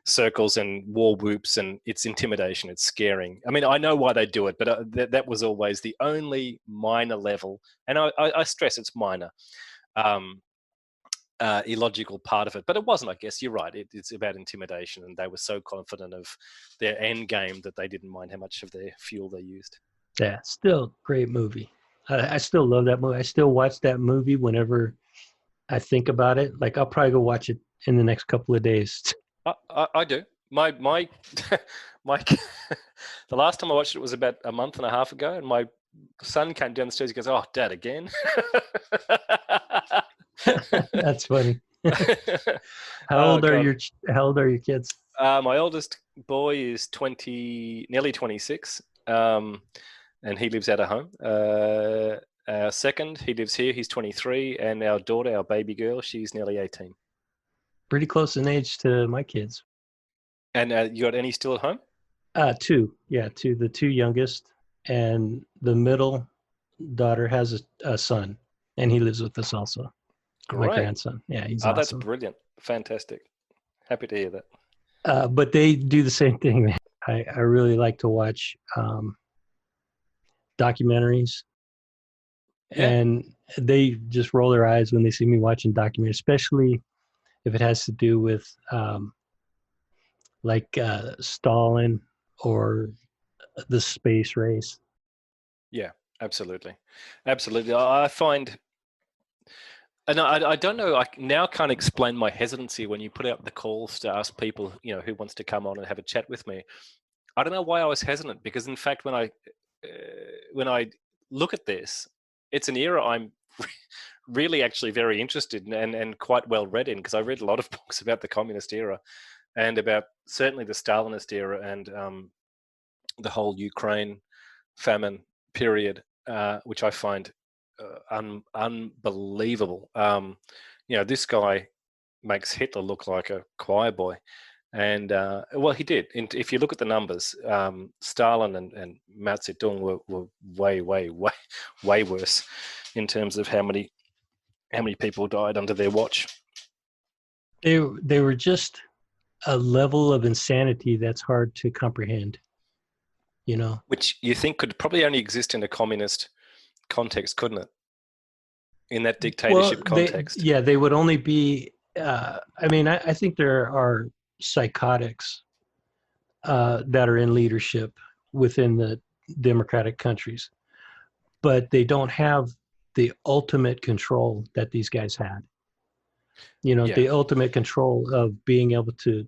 circles and war whoops, and it's intimidation. It's scaring. I mean, I know why they do it, but that was always the only minor level, and I stress it's minor, illogical part of it. But it wasn't, I guess. You're right. It's about intimidation, and they were so confident of their end game that they didn't mind how much of their fuel they used. Yeah, still great movie. I still love that movie. I still watch that movie whenever I think about it. Like, I'll probably go watch it in the next couple of days. I do. My the last time I watched it was about a month and a half ago, and my son came down the stairs. He goes, "Oh, Dad, again?" That's funny. How old are your kids? My oldest boy is nearly 26, and he lives out of home. Our second, he lives here. He's 23, and our daughter, our baby girl, she's nearly 18. Pretty close in age to my kids. And you got any still at home? Two. Yeah, two. The two youngest, and the middle daughter has a son, and he lives with us also. Great. My grandson. Yeah, he's awesome. That's brilliant. Fantastic. Happy to hear that. But they do the same thing. I really like to watch documentaries Yeah. and they just roll their eyes when they see me watching documentaries, especially if it has to do with Stalin or the space race. Yeah, absolutely. Absolutely. I find, and I don't know, I now can't explain my hesitancy when you put out the calls to ask people, who wants to come on and have a chat with me. I don't know why I was hesitant, because in fact, when I look at this, it's an era I'm really actually very interested in and quite well read in, because I read a lot of books about the communist era and about certainly the Stalinist era and the whole Ukraine famine period, which I find unbelievable. This guy makes Hitler look like a choir boy. And well, he did. If you look at the numbers, Stalin and Mao Zedong were way, way, way, way worse in terms of how many people died under their watch. They were just a level of insanity that's hard to comprehend. Which you think could probably only exist in a communist context, couldn't it? In that dictatorship context. They would only be. I think there are psychotics that are in leadership within the democratic countries, but they don't have the ultimate control that these guys had. The ultimate control of being able to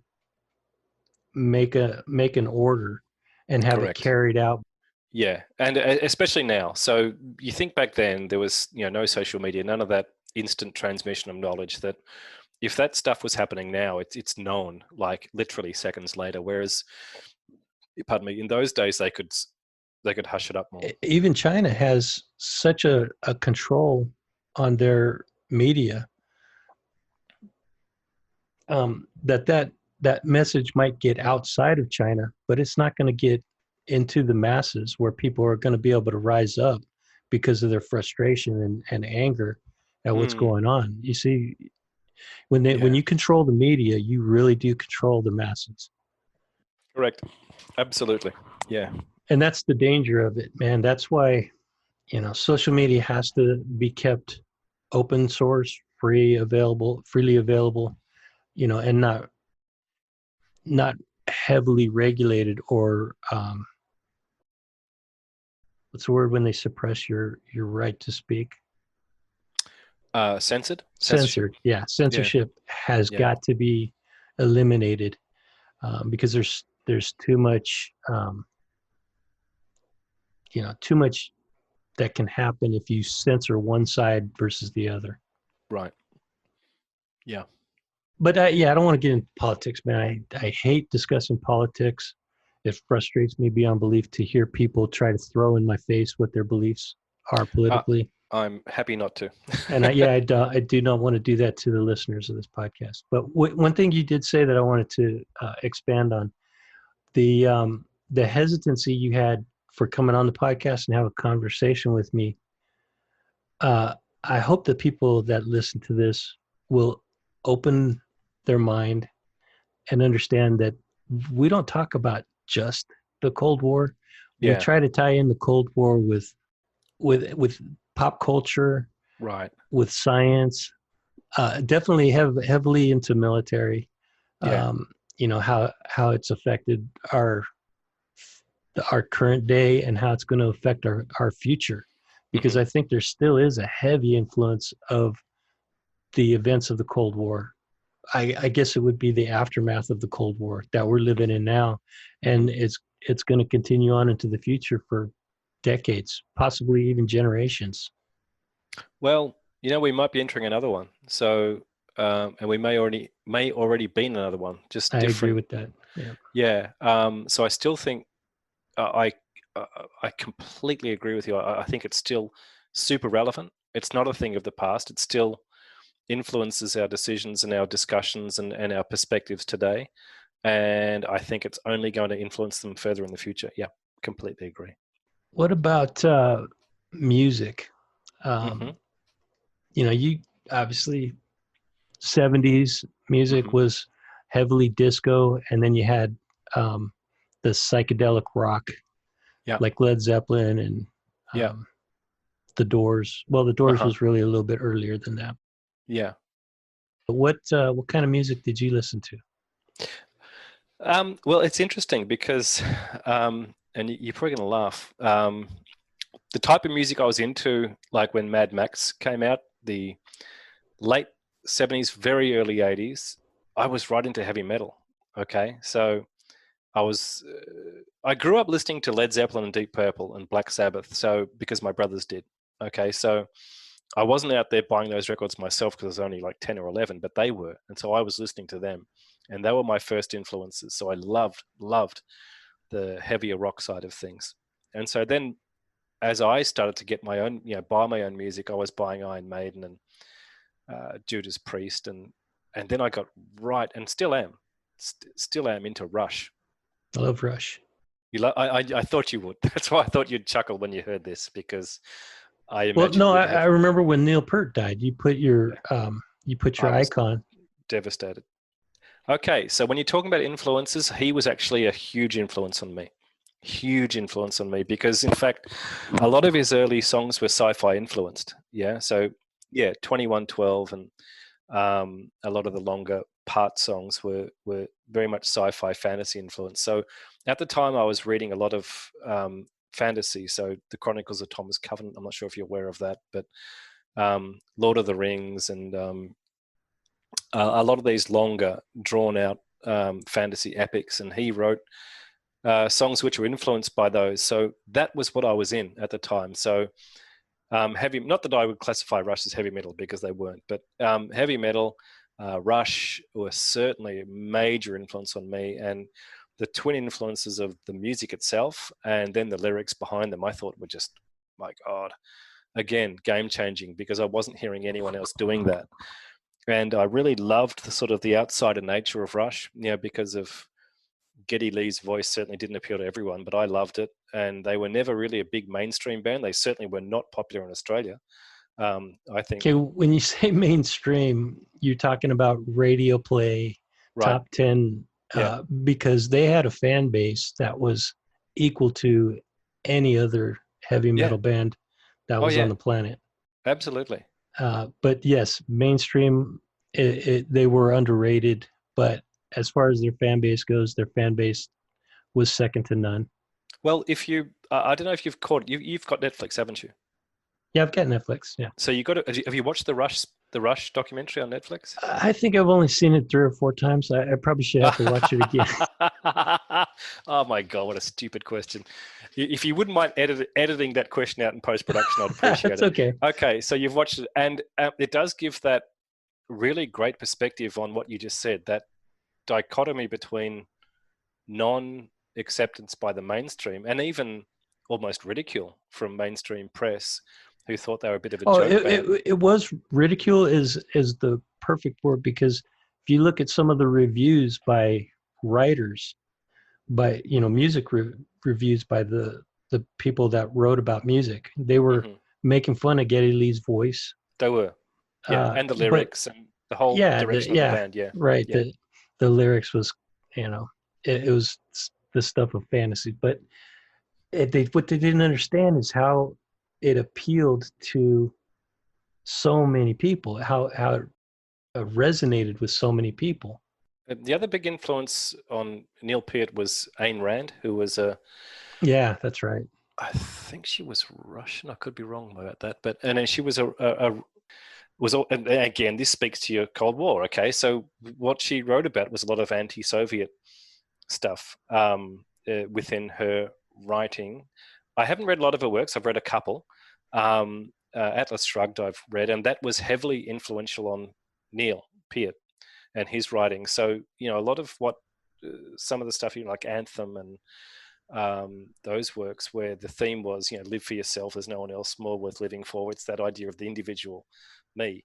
make an order and have Correct. it carried out. Yeah, and especially now. So you think back then there was no social media, none of that instant transmission of knowledge. That if that stuff was happening now, it's known like literally seconds later. Whereas, pardon me, in those days they could hush it up more. Even China has such a control on their media that message might get outside of China, but it's not going to get into the masses where people are going to be able to rise up because of their frustration and anger at what's going on. You see, when you control the media, you really do control the masses. Correct. Absolutely. Yeah. And that's the danger of it, man. That's why, social media has to be kept open source, freely available, and not heavily regulated or what's the word when they suppress your right to speak? Censored. Censored. Yeah, censorship has got to be eliminated because there's too much too much that can happen if you censor one side versus the other. Right. Yeah. But I don't want to get into politics, man. I hate discussing politics. It frustrates me beyond belief to hear people try to throw in my face what their beliefs are politically. I'm happy not to. And I do not want to do that to the listeners of this podcast. But one thing you did say that I wanted to expand on, the hesitancy you had for coming on the podcast and have a conversation with me. I hope that people that listen to this will open their mind and understand that we don't talk about just the Cold War. We try to tie in the Cold War with pop culture, right? With science, definitely heavily into military. How it's affected our current day and how it's going to affect our future, because I think there still is a heavy influence of the events of the Cold War. I guess it would be the aftermath of the Cold War that we're living in now, and it's going to continue on into the future for decades, possibly even generations. Well, we might be entering another one. So, and we may already be in another one. Just I different. agree with that. Yeah. Yeah. So I still think I completely agree with you. I think it's still super relevant. It's not a thing of the past. It still influences our decisions and our discussions and our perspectives today. And I think it's only going to influence them further in the future. Yeah, completely agree. What about music? You obviously 70s music was heavily disco, and then you had the psychedelic rock, like Led Zeppelin and the Doors. Well, the Doors Uh-huh. was really a little bit earlier than that. Yeah. But what kind of music did you listen to? Well, it's interesting because, and you're probably going to laugh. The type of music I was into, like when Mad Max came out, the late 70s, very early 80s, I was right into heavy metal. Okay. So I grew up listening to Led Zeppelin and Deep Purple and Black Sabbath. So, because my brothers did. Okay. So I wasn't out there buying those records myself because I was only like 10 or 11, but they were. And so I was listening to them. And they were my first influences. So I loved the heavier rock side of things. And so then as I started to get my own, buy my own music, I was buying Iron Maiden and Judas Priest. And then I got right, and still am into Rush. I love Rush. I thought you would. That's why I thought you'd chuckle when you heard this, because I Well, imagine no, you'd I have. remember when Neil Peart died. You put I your was icon. devastated. Okay, so when you're talking about influences, he was actually a huge influence on me. Huge influence on me, because in fact, a lot of his early songs were sci-fi influenced. Yeah, so yeah, 2112 and a lot of the longer part songs were very much sci-fi fantasy influence. So at the time, I was reading a lot of fantasy. So the Chronicles of Thomas Covenant. I'm not sure if you're aware of that, but Lord of the Rings and a lot of these longer, drawn-out fantasy epics, and he wrote songs which were influenced by those. So that was what I was in at the time. So heavy, not that I would classify Rush as heavy metal because they weren't, but heavy metal, Rush was certainly a major influence on me, and the twin influences of the music itself and then the lyrics behind them, I thought were just, my God, again, game changing, because I wasn't hearing anyone else doing that. And I really loved the sort of the outsider nature of Rush, because of Geddy Lee's voice certainly didn't appeal to everyone, but I loved it. And they were never really a big mainstream band. They certainly were not popular in Australia. I think. Okay, when you say mainstream, you're talking about radio play, Right. top 10, Yeah. because they had a fan base that was equal to any other heavy Yeah. metal band that Oh, was on yeah. the planet. Absolutely. But yes, mainstream, they were underrated. But as far as their fan base goes, their fan base was second to none. Well, if you, I don't know if you've caught, you've got Netflix, haven't you? Yeah, I've got Netflix. Yeah, So you got to, have you watched the Rush documentary on Netflix? I think I've only seen it 3 or 4 times. I probably should have to watch it again. Oh my God, what a stupid question. If you wouldn't mind editing that question out in post-production, I'd appreciate It's it. okay. Okay, so you've watched it, and it does give that really great perspective on what you just said, that dichotomy between non-acceptance by the mainstream and even almost ridicule from mainstream press, who thought they were a bit of a Oh, joke band. it was ridicule is the perfect word, because if you look at some of the reviews by writers, by music reviews by the people that wrote about music, they were Hmm. making fun of Geddy Lee's voice. They were, yeah, and the But lyrics and the whole yeah, direction of the band. Yeah, right. yeah. The lyrics was, it was the stuff of fantasy, but what they didn't understand is how it appealed to so many people, how it resonated with so many people. The other big influence on Neil Peart was Ayn Rand, who was Yeah, that's right. I think she was Russian. I could be wrong about that, but and then she was and again, this speaks to your Cold War. Okay, so what she wrote about was a lot of anti-Soviet stuff within her writing. I haven't read a lot of her works. I've read a couple. Atlas Shrugged I've read, and that was heavily influential on Neil Peart and his writing. So a lot of what some of the stuff, like Anthem and those works, where the theme was, live for yourself. There's no one else more worth living for. It's that idea of the individual me.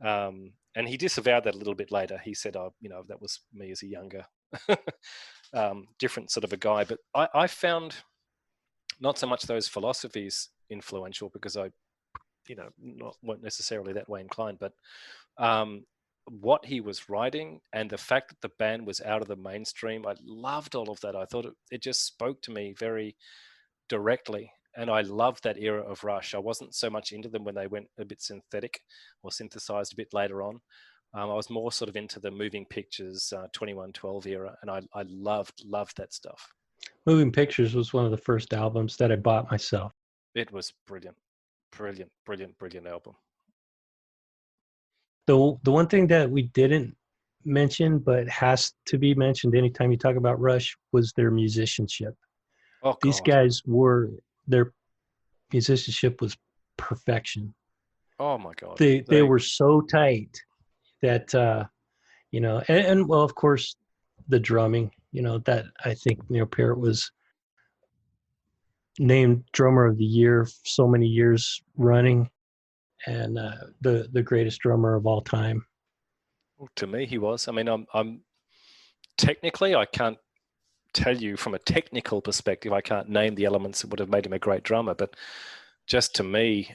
And he disavowed that a little bit later. He said, "Oh, that was me as a younger, different sort of a guy." But I found not so much those philosophies influential, because I, weren't necessarily that way inclined. But what he was writing and the fact that the band was out of the mainstream, I loved all of that. I thought it just spoke to me very directly. and I loved that era of Rush. I wasn't so much into them when they went a bit synthetic or synthesized a bit later on. I was more sort of into the moving pictures, 2112 era, and I loved that stuff. Moving Pictures was one of the first albums that I bought myself. It was brilliant, brilliant album. The one thing that we didn't mention, but has to be mentioned anytime you talk about Rush, was their musicianship. Oh, These God. guys their musicianship was perfection. Oh, my God. They were so tight that, and well, of course, the drumming, that I think Neil Peart was named drummer of the year so many years running, and the greatest drummer of all time. Well, to me, he was. I mean, I'm technically, I can't tell you from a technical perspective, I can't name the elements that would have made him a great drummer, but just to me,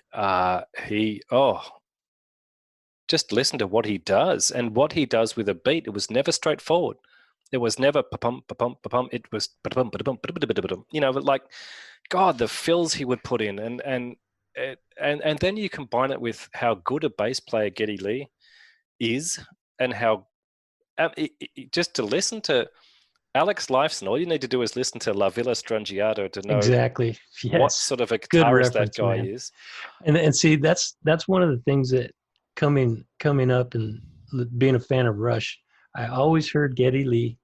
just listen to what he does and what he does with a beat. It was never straightforward. It was never pa-pum, pa-pum, pa-pum. It was pa-pum, pa-pum, pa-pum, but like, God, the fills he would put in, and then you combine it with how good a bass player Geddy Lee is, and how just to listen to Alex Lifeson, all you need to do is listen to La Villa Strangiato to know exactly. Yes. what sort of a Good guitarist that reference, guy man. is. And see, that's one of the things that coming up and being a fan of Rush, I always heard Geddy Lee,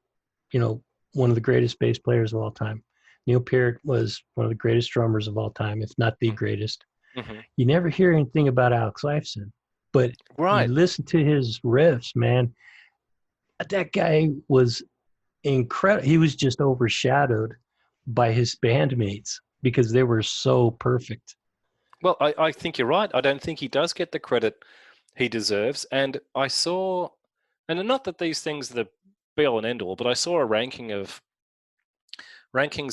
one of the greatest bass players of all time. Neil Peart was one of the greatest drummers of all time, if not the greatest. Mm-hmm. You never hear anything about Alex Lifeson, but Right. you listen to his riffs, man. That guy was incredible. He was just overshadowed by his bandmates because they were so perfect. Well, I think you're right. I don't think he does get the credit he deserves. And I saw, and not that these things are the be all and end all, but I saw a rankings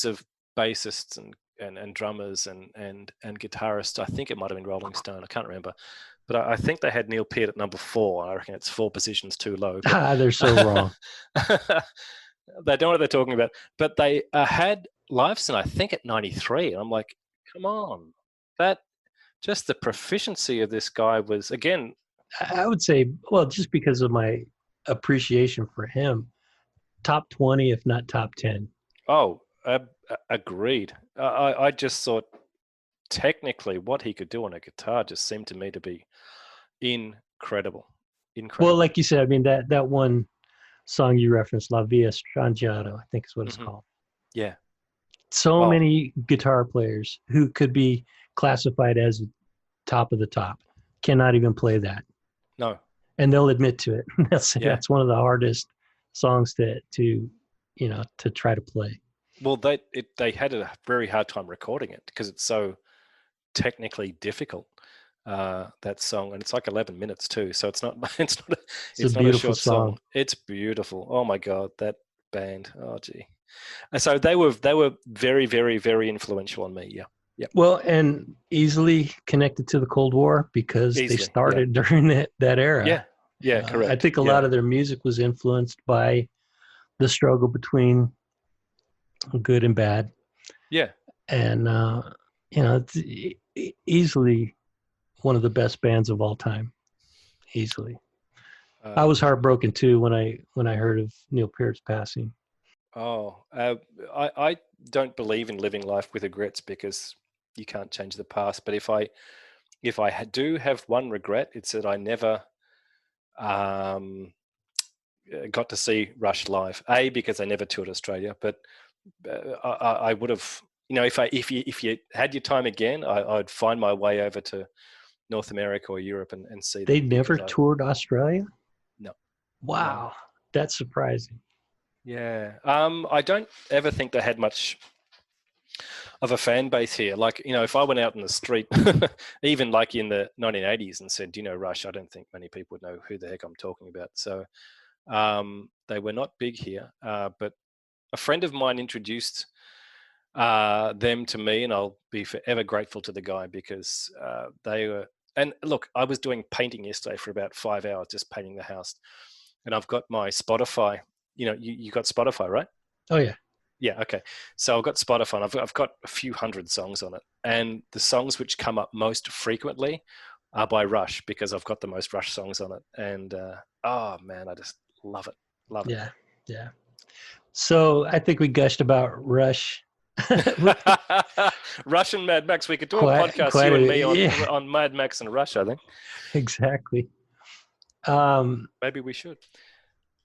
of bassists and drummers and guitarists. I think it might have been Rolling Stone. I can't remember, but I think they had Neil Peart at number 4. I reckon it's 4 positions too low. But, They're so wrong. They don't know what they're talking about. But they had Lifeson, I think, at 93. And I'm like, come on, that just the proficiency of this guy was, again, I would say, well, just because of my appreciation for him, top 20, if not top 10. Oh, agreed. I just thought technically what he could do on a guitar just seemed to me to be incredible. Well, like you said, I mean, that one song you referenced, La Villa Strangiato, I think is what it's called. Yeah. So many guitar players who could be classified as top of the top cannot even play that. No. And they'll admit to it. They'll say that's one of the hardest songs to try to play. Well, they had a very hard time recording it because it's so technically difficult. That song, and it's like 11 minutes too, so it's not a short song. It's beautiful. Oh my God, that band. Oh gee. And so they were very, very, very influential on me. Yeah. Well, and easily connected to the Cold War because they started during that era. Yeah, correct. I think a lot of their music was influenced by the struggle between good and bad. Yeah. And it's easily one of the best bands of all time. Easily. I was heartbroken too when I heard of Neil Peart's passing. Oh, I don't believe in living life with regrets because you can't change the past. But if I do have one regret, it's that I never got to see Rush live. A, because I never toured Australia, but I would have, if you had your time again, I'd find my way over to North America or Europe and see them. They never toured Australia? No. Wow. No. That's surprising. Yeah. I don't ever think they had much of a fan base here. Like, if I went out in the street, even like in the 1980s and said, Rush, I don't think many people would know who the heck I'm talking about. So they were not big here. But a friend of mine introduced them to me, and I'll be forever grateful to the guy because they were, and look, I was doing painting yesterday for about 5 hours, just painting the house. And I've got my Spotify, you got Spotify, right? Oh, yeah. Yeah, okay. So I've got Spotify, and I've got a few hundred songs on it, and the songs which come up most frequently are by Rush because I've got the most Rush songs on it, and oh man, I just love it, love it. Yeah, yeah. So I think we gushed about Rush. Rush and Mad Max. We could do a quite, podcast, quite you and a, me, yeah, on Mad Max and Rush. I think exactly. maybe we should.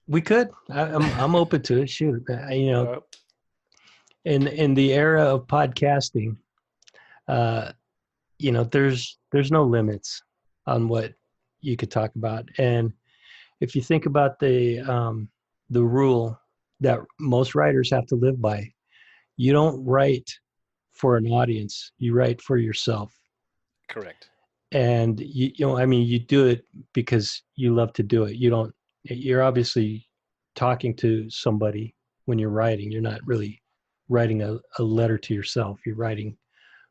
We could. I'm open to it. Shoot, Uh, in the era of podcasting, uh, there's no limits on what you could talk about. And if you think about the rule that most writers have to live by, you don't write for an audience, you write for yourself. correct. And you do it because you love to do it. You're obviously talking to somebody when you're writing. You're not really writing a letter to yourself. You're writing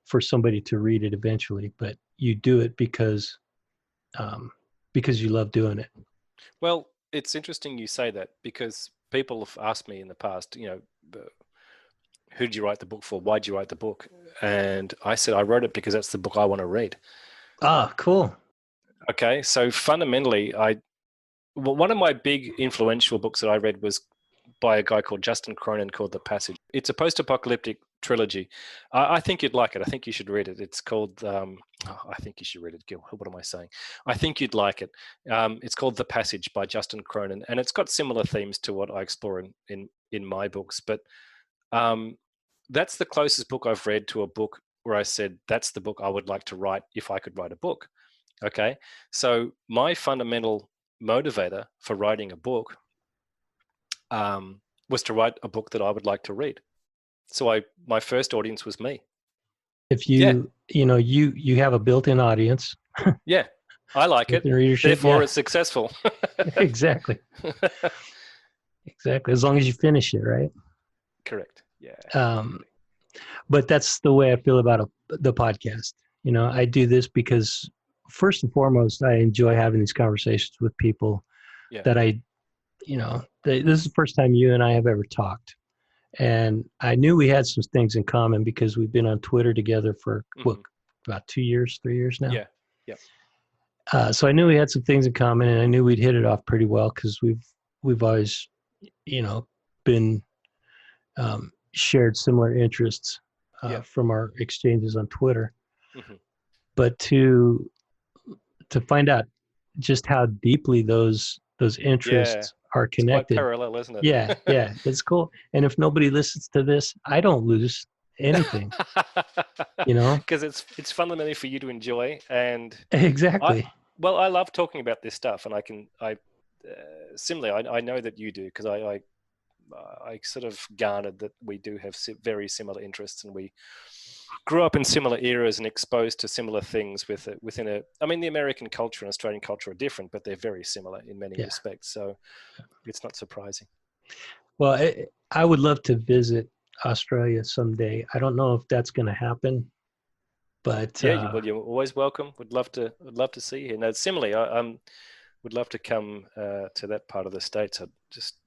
for somebody to read it eventually, but you do it because you love doing it. Well, it's interesting you say that because people have asked me in the past, who did you write the book for? Why did you write the book? And I said, I wrote it because that's the book I want to read. Ah, cool. Okay. So fundamentally, one of my big influential books that I read was by a guy called Justin Cronin called The Passage. It's a post-apocalyptic trilogy. I think you'd like it. I think you should read it. It's called, I think you should read it, Gil. What am I saying? I think you'd like it. It's called The Passage by Justin Cronin, and it's got similar themes to what I explore in my books. But that's the closest book I've read to a book where I said, that's the book I would like to write if I could write a book. Okay. So my fundamental motivator for writing a book was to write a book that I would like to read. So my first audience was me. If you have a built-in audience. Yeah, I like it. Therefore, it's successful. Exactly. Exactly. As long as you finish it, right? Correct. Yeah. But that's the way I feel about the podcast. I do this because first and foremost, I enjoy having these conversations with people that this is the first time you and I have ever talked. And I knew we had some things in common because we've been on Twitter together for about 2 years, 3 years now. Yeah. Yeah. So I knew we had some things in common, and I knew we'd hit it off pretty well because we've always, been shared similar interests from our exchanges on Twitter. Mm-hmm. But to find out just how deeply those interests are connected. It's quite parallel, isn't it? Yeah, it's cool. And if nobody listens to this, I don't lose anything. Because it's fundamentally for you to enjoy, and exactly. I love talking about this stuff, and similarly, I know that you do because I sort of garnered that we do have very similar interests, and we grew up in similar eras and exposed to similar things the American culture and Australian culture are different, but they're very similar in many respects. So it's not surprising. Well, I would love to visit Australia someday. I don't know if that's going to happen, but you're always welcome. Would love to see you. Now, similarly, I would love to come to that part of the States. I just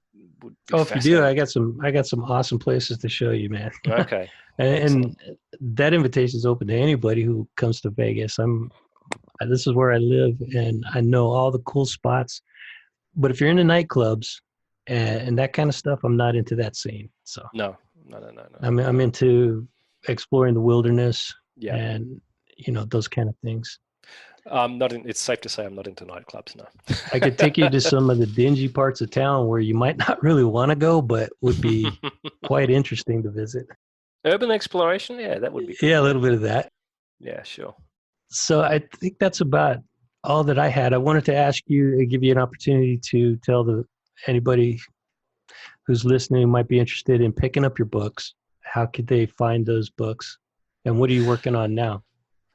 would be if you do, I got some awesome places to show you, man. Okay. and that invitation is open to anybody who comes to Vegas. This is where I live, and I know all the cool spots. But if you're into nightclubs and that kind of stuff, I'm not into that scene. So no. I'm into exploring the wilderness and those kind of things. It's safe to say I'm not into nightclubs, no. I could take you to some of the dingy parts of town where you might not really want to go, but would be quite interesting to visit. Urban exploration? Yeah, that would be cool. Yeah, a little bit of that. Yeah, sure. So I think that's about all that I had. I wanted to give you an opportunity to tell anybody who's listening who might be interested in picking up your books. How could they find those books? And what are you working on now?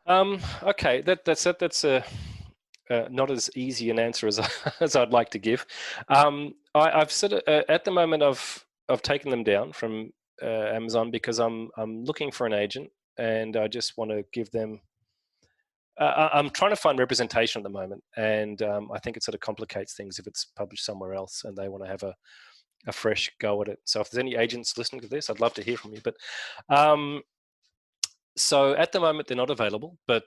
Okay, that's not as easy an answer as I'd like to give. I've sort of at the moment I've taken them down from Amazon because I'm looking for an agent, and I just want to give them. I'm trying to find representation at the moment, and I think it sort of complicates things if it's published somewhere else and they want to have a fresh go at it. So if there's any agents listening to this, I'd love to hear from you. But so at the moment they're not available, but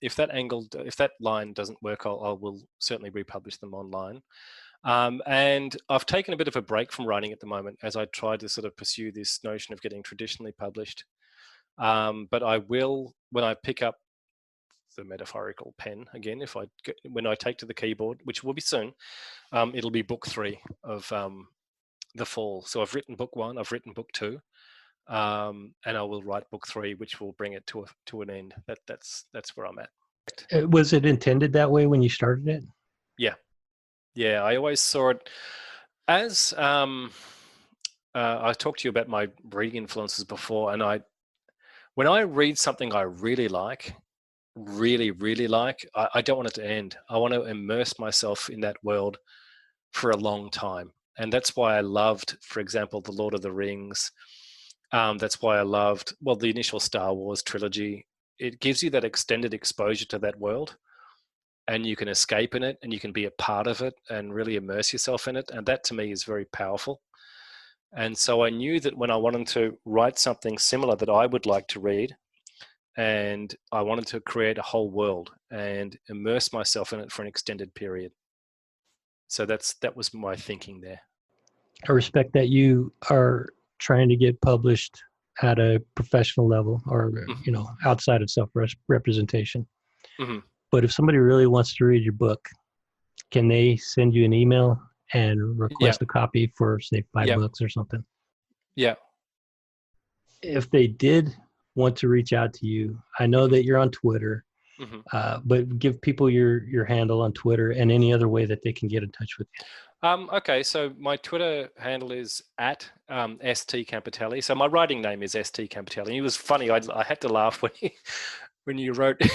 if that line doesn't work, I will certainly republish them online. And I've taken a bit of a break from writing at the moment as I try to sort of pursue this notion of getting traditionally published. But I will, when I pick up the metaphorical pen again, when I take to the keyboard, which will be soon, it'll be book 3 of the fall. So I've written book 1, I've written book 2, and I will write book 3, which will bring it to an end. That's where I'm at. Was it intended that way when you started it? Yeah. I always saw it as I talked to you about my reading influences before, and when I read something I really like, I don't want it to end. I want to immerse myself in that world for a long time. And that's why I loved, for example, The Lord of the Rings. That's why I loved, the initial Star Wars trilogy. It gives you that extended exposure to that world, and you can escape in it, and you can be a part of it and really immerse yourself in it. And that to me is very powerful. And so I knew that when I wanted to write something similar that I would like to read, and I wanted to create a whole world and immerse myself in it for an extended period. So that was my thinking there. I respect that you are trying to get published at a professional level, or outside of self-representation. Mm-hmm. But if somebody really wants to read your book, can they send you an email and request a copy for, say, $5 or something? Yeah. If they did want to reach out to you, I know that you're on Twitter, but give people your handle on Twitter and any other way that they can get in touch with you. Okay, so my Twitter handle is at ST Campitelli. So my writing name is ST Campitelli. And it was funny, I had to laugh when you wrote in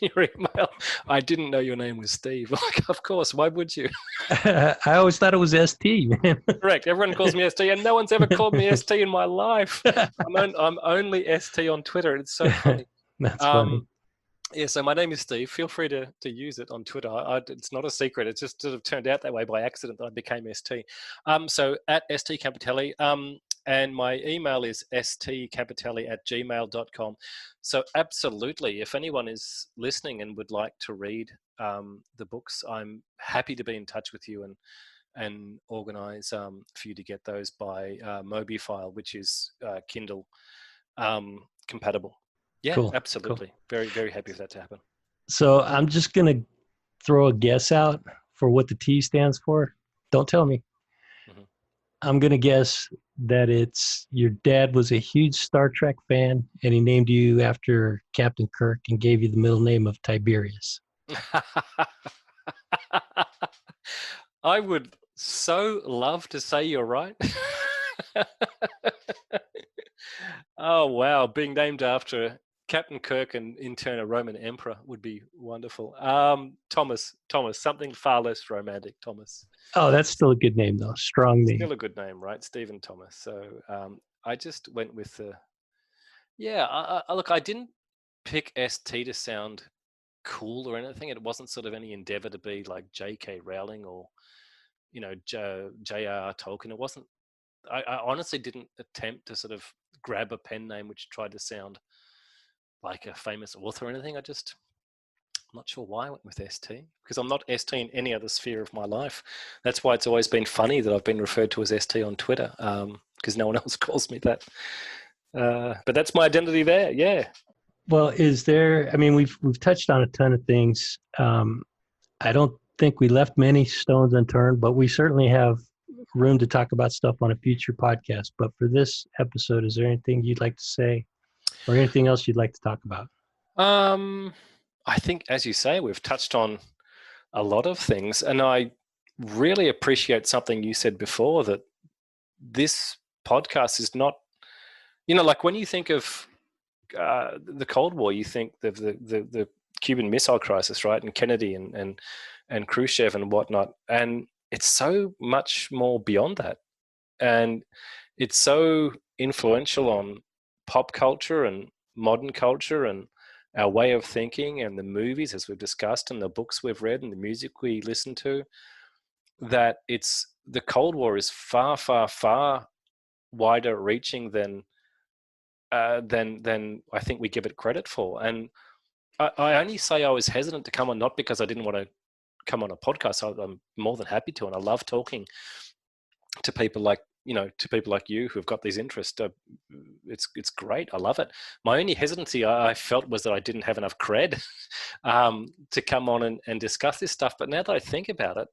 your email, I didn't know your name was Steve. Like, of course, why would you? I always thought it was ST, man. Correct. Everyone calls me ST, and no one's ever called me ST in my life. I'm only ST on Twitter. It's so funny. That's funny. Yeah, so my name is Steve. Feel free to use it on Twitter. It's not a secret. It just sort of turned out that way by accident that I became ST. So at ST Campitelli. And my email is stcampitelli@gmail.com. So absolutely, if anyone is listening and would like to read the books, I'm happy to be in touch with you and organize for you to get those by MobiFile, which is Kindle compatible. Yeah, cool. Absolutely. Cool. Very, very happy for that to happen. So I'm just going to throw a guess out for what the T stands for. Don't tell me. Mm-hmm. I'm going to guess that it's your dad was a huge Star Trek fan and he named you after Captain Kirk and gave you the middle name of Tiberius. I would so love to say you're right. Oh, wow. Being named after Captain Kirk and in turn a Roman emperor would be wonderful. Thomas, something far less romantic, Thomas. Oh, that's still a good name though. Strong name. Still a good name, right? Stephen Thomas. So I just went with look, I didn't pick ST to sound cool or anything. It wasn't sort of any endeavor to be like J.K. Rowling or, J.R.R. Tolkien. It wasn't, I honestly didn't attempt to sort of grab a pen name which tried to sound like a famous author or anything. I'm not sure why I went with ST, because I'm not ST in any other sphere of my life. That's why it's always been funny that I've been referred to as ST on Twitter, because no one else calls me that. But that's my identity there, yeah. Well, we've touched on a ton of things. I don't think we left many stones unturned, but we certainly have room to talk about stuff on a future podcast. But for this episode, is there anything you'd like to say or anything else you'd like to talk about? I think, as you say, we've touched on a lot of things, and I really appreciate something you said before, that this podcast is not, like when you think of the Cold War, you think of the Cuban Missile Crisis, right, and Kennedy and Khrushchev and whatnot, and it's so much more beyond that, and it's so influential on pop culture and modern culture and our way of thinking and the movies, as we've discussed, and the books we've read and the music we listen to, that it's the Cold War is far, far, far wider reaching than I think we give it credit for. And I only say I was hesitant to come on, not because I didn't want to come on a podcast. I'm more than happy to, and I love talking to people like you who've got these interests. It's great. I love it. My only hesitancy I felt was that I didn't have enough cred to come on and discuss this stuff. But now that I think about it,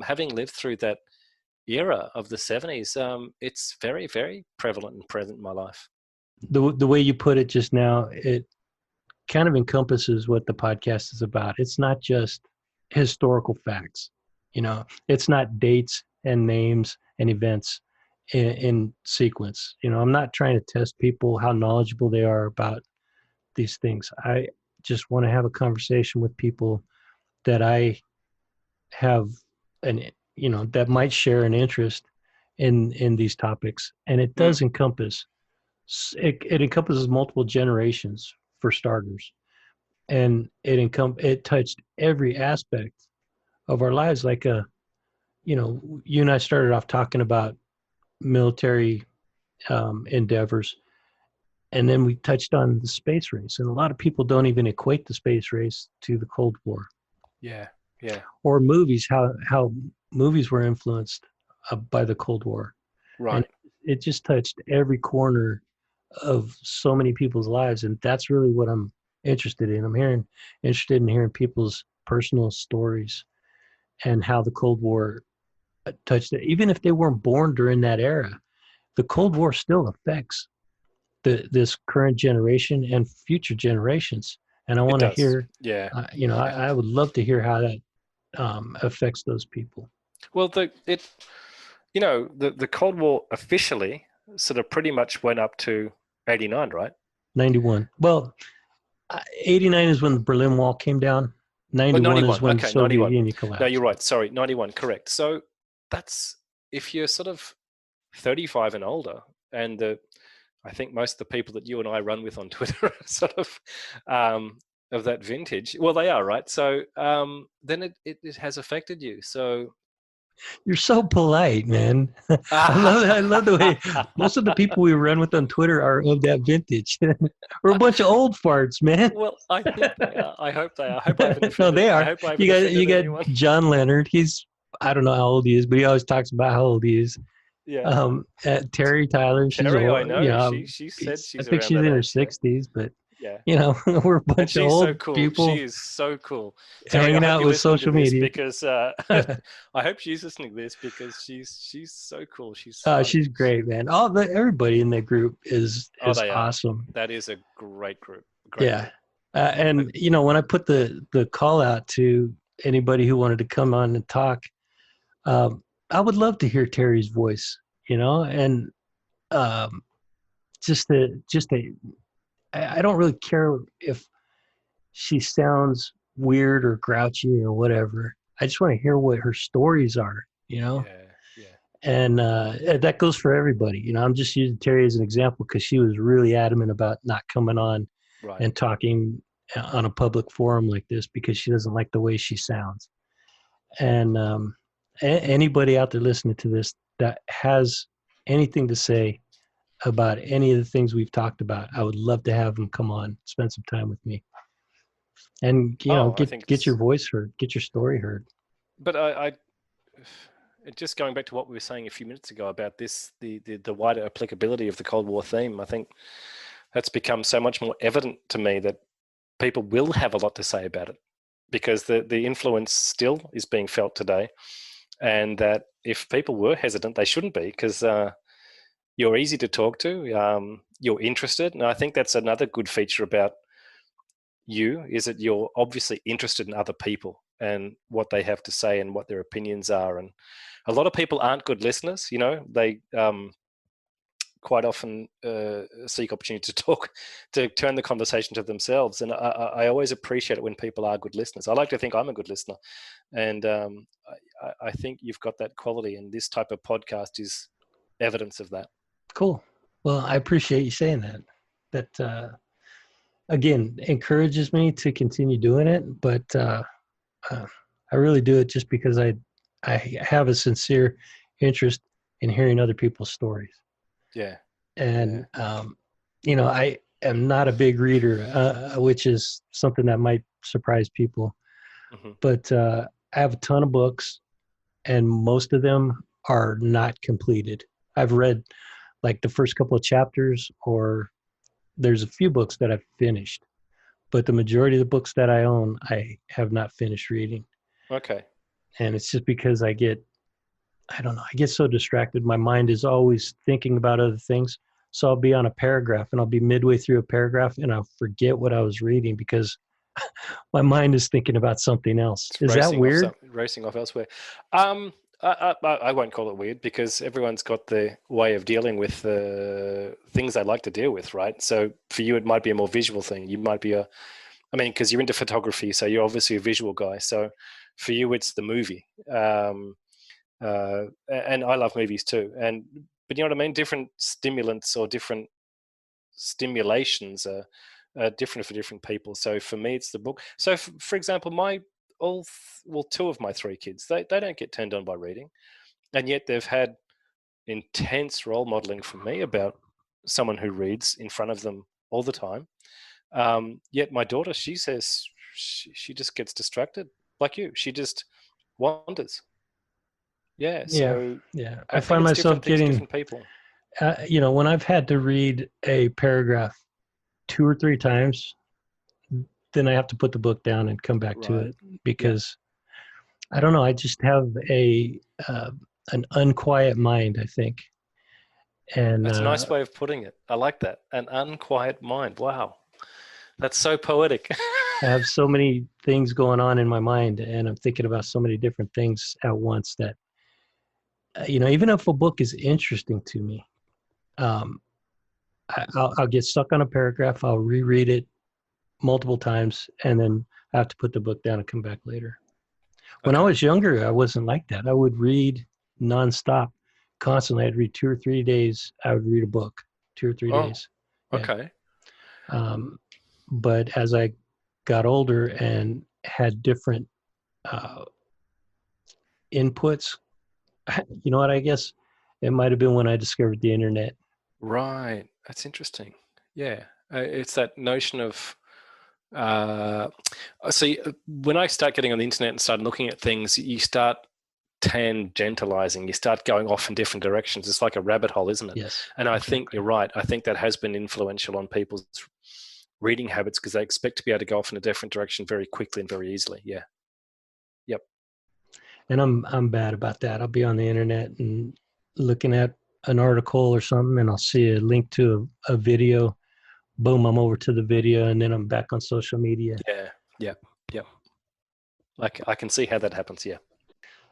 having lived through that era of the 70s, it's very, very prevalent and present in my life. The way you put it just now, it kind of encompasses what the podcast is about. It's not just historical facts. It's not dates and names and events in sequence. I'm not trying to test people how knowledgeable they are about these things. I just want to have a conversation with people that I have that might share an interest in these topics. And it does encompass, it encompasses multiple generations for starters. And it touched every aspect of our lives. Like, you and I started off talking about military endeavors, and then we touched on the space race. And a lot of people don't even equate the space race to the Cold War. Yeah. Or movies, how movies were influenced by the Cold War. Right. And it just touched every corner of so many people's lives, and that's really what I'm interested in. I'm interested in hearing people's personal stories and how the Cold War touched it. Even if they weren't born during that era, the Cold War still affects this current generation and future generations. And I want to hear, I would love to hear how that affects those people. Well, the Cold War officially sort of pretty much went up to 89, right? 91. Well, 89 is when the Berlin Wall came down. 91 is when the Soviet Union collapsed. No, you're right. Sorry, 91, correct. So that's, if you're sort of 35 and older, and I think most of the people that you and I run with on Twitter are sort of that vintage. Well, they are, right? So then it has affected you. So you're so polite, man. I love the way most of the people we run with on Twitter are of that vintage. We're a bunch of old farts, man. Well, I think they are. I hope they are. I hope I haven't offended. No, they are. I hope I haven't you got anyone. John Leonard. I don't know how old he is, but he always talks about how old he is. Yeah. Terry Tyler. Terry, old, I know. She said she's. I think she's in her 60s, but yeah. We're a bunch of old people. She is so cool. Hanging out with social media. Because I hope she's listening to this, because she's so cool. She's great, man. Everybody in that group is awesome. That is a great group. Group. And when I put the call out to anybody who wanted to come on and talk, I would love to hear Terry's voice, and I don't really care if she sounds weird or grouchy or whatever. I just want to hear what her stories are, Yeah. And that goes for everybody. I'm just using Terry as an example because she was really adamant about not coming on and talking on a public forum like this because she doesn't like the way she sounds. And anybody out there listening to this that has anything to say about any of the things we've talked about, I would love to have them come on, spend some time with me, and get your voice heard, get your story heard. But I just going back to what we were saying a few minutes ago about this, the wider applicability of the Cold War theme, I think that's become so much more evident to me that people will have a lot to say about it, because the influence still is being felt today, and that if people were hesitant, they shouldn't be, because you're easy to talk to, you're interested. And I think that's another good feature about you, is that you're obviously interested in other people and what they have to say and what their opinions are. And a lot of people aren't good listeners, they quite often seek opportunity to turn the conversation to themselves. And I always appreciate it when people are good listeners. I like to think I'm a good listener. And I think you've got that quality, and this type of podcast is evidence of that. Cool. Well, I appreciate you saying that. That, again, encourages me to continue doing it. But I really do it just because I have a sincere interest in hearing other people's stories. Yeah. And, I am not a big reader, which is something that might surprise people. Mm-hmm. But I have a ton of books, and most of them are not completed. I've read like the first couple of chapters, or there's a few books that I've finished. But the majority of the books that I own, I have not finished reading. Okay. And it's just because I get so distracted. My mind is always thinking about other things. So I'll be on a paragraph and I'll be midway through a paragraph and I'll forget what I was reading because my mind is thinking about something else. Is that weird? Racing off elsewhere. I won't call it weird because everyone's got the way of dealing with things they like to deal with, right? So for you, it might be a more visual thing. You might be because you're into photography, so you're obviously a visual guy. So for you, it's the movie. And I love movies too. But you know what I mean? Different stimulants or different stimulations are different for different people. So for me, it's the book. So for example, two of my three kids, they don't get turned on by reading, and yet they've had intense role modeling from me about someone who reads in front of them all the time. Yet my daughter, she says she just gets distracted like you. She just wanders. Yeah. So yeah. I I think find it's myself different things, getting, different people. when I've had to read a paragraph 2 or 3 times, then I have to put the book down and come back to it because I don't know. I just have an unquiet mind, I think. And That's a nice way of putting it. I like that. An unquiet mind. Wow. That's so poetic. I have so many things going on in my mind, and I'm thinking about so many different things at once that, even if a book is interesting to me, I'll get stuck on a paragraph. I'll reread it multiple times, and then I have to put the book down and come back later. When I was younger, I wasn't like that. I would read nonstop, constantly. I'd read 2 or 3 days. I would read a book 2 or 3 days. Yeah. Okay. But as I got older and had different inputs, you know what? I guess it might have been when I discovered the internet. Right. That's interesting. Yeah. It's that notion of when I start getting on the internet and start looking at things, you start tangentializing, you start going off in different directions. It's like a rabbit hole, isn't it? Yes. And I think you're right. I think that has been influential on people's reading habits because they expect to be able to go off in a different direction very quickly and very easily. Yeah. Yep. And I'm bad about that. I'll be on the internet and looking at an article or something, and I'll see a link to a video. Boom, I'm over to the video, and then I'm back on social media. Yeah. Like I can see how that happens. Yeah.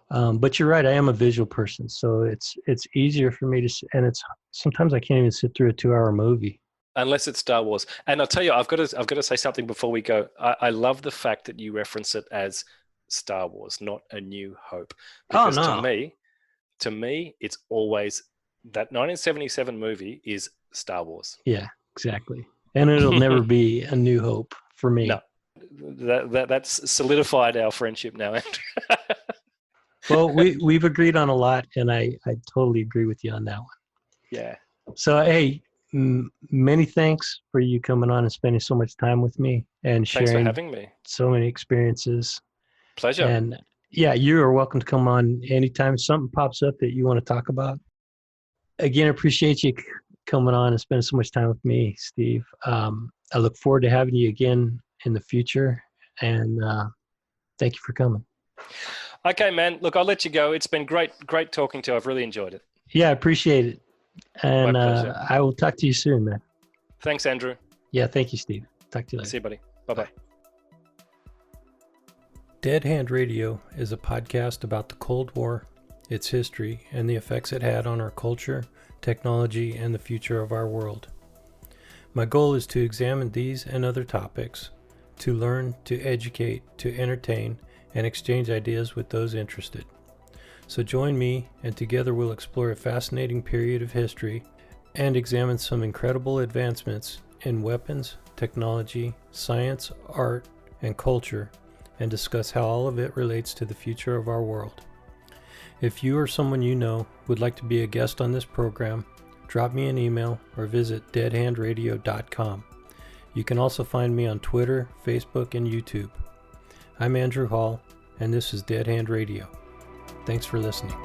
But you're right. I am a visual person, so it's easier for me to, and it's sometimes I can't even sit through a 2-hour movie unless it's Star Wars. And I'll tell you, I've got to say something before we go. I love the fact that you reference it as Star Wars, not A New Hope, because to me, it's always that 1977 movie is Star Wars. Yeah, exactly. And it'll never be A New Hope for me. No, that's solidified our friendship now, Andrew. Well, we've agreed on a lot, and I totally agree with you on that one. Yeah. So, hey, many thanks for you coming on and spending so much time with me and sharing. Thanks for having me. So many experiences. Pleasure. And yeah, you are welcome to come on anytime something pops up that you want to talk about. Again, I appreciate you coming on and spending so much time with me, Steve. I look forward to having you again in the future. And thank you for coming. Okay, man. Look, I'll let you go. It's been great talking to you. I've really enjoyed it. Yeah, I appreciate it. And my pleasure. I will talk to you soon, man. Thanks, Andrew. Yeah, thank you, Steve. Talk to you later. See you, buddy. Bye-bye. Dead Hand Radio is a podcast about the Cold War, its history, and the effects it had on our culture, technology, and the future of our world. My goal is to examine these and other topics, to learn, to educate, to entertain, and exchange ideas with those interested. So join me, and together we'll explore a fascinating period of history and examine some incredible advancements in weapons, technology, science, art, and culture, and discuss how all of it relates to the future of our world. If you or someone you know would like to be a guest on this program, drop me an email or visit deadhandradio.com. You can also find me on Twitter, Facebook, and YouTube. I'm Andrew Hall, and this is Dead Hand Radio. Thanks for listening.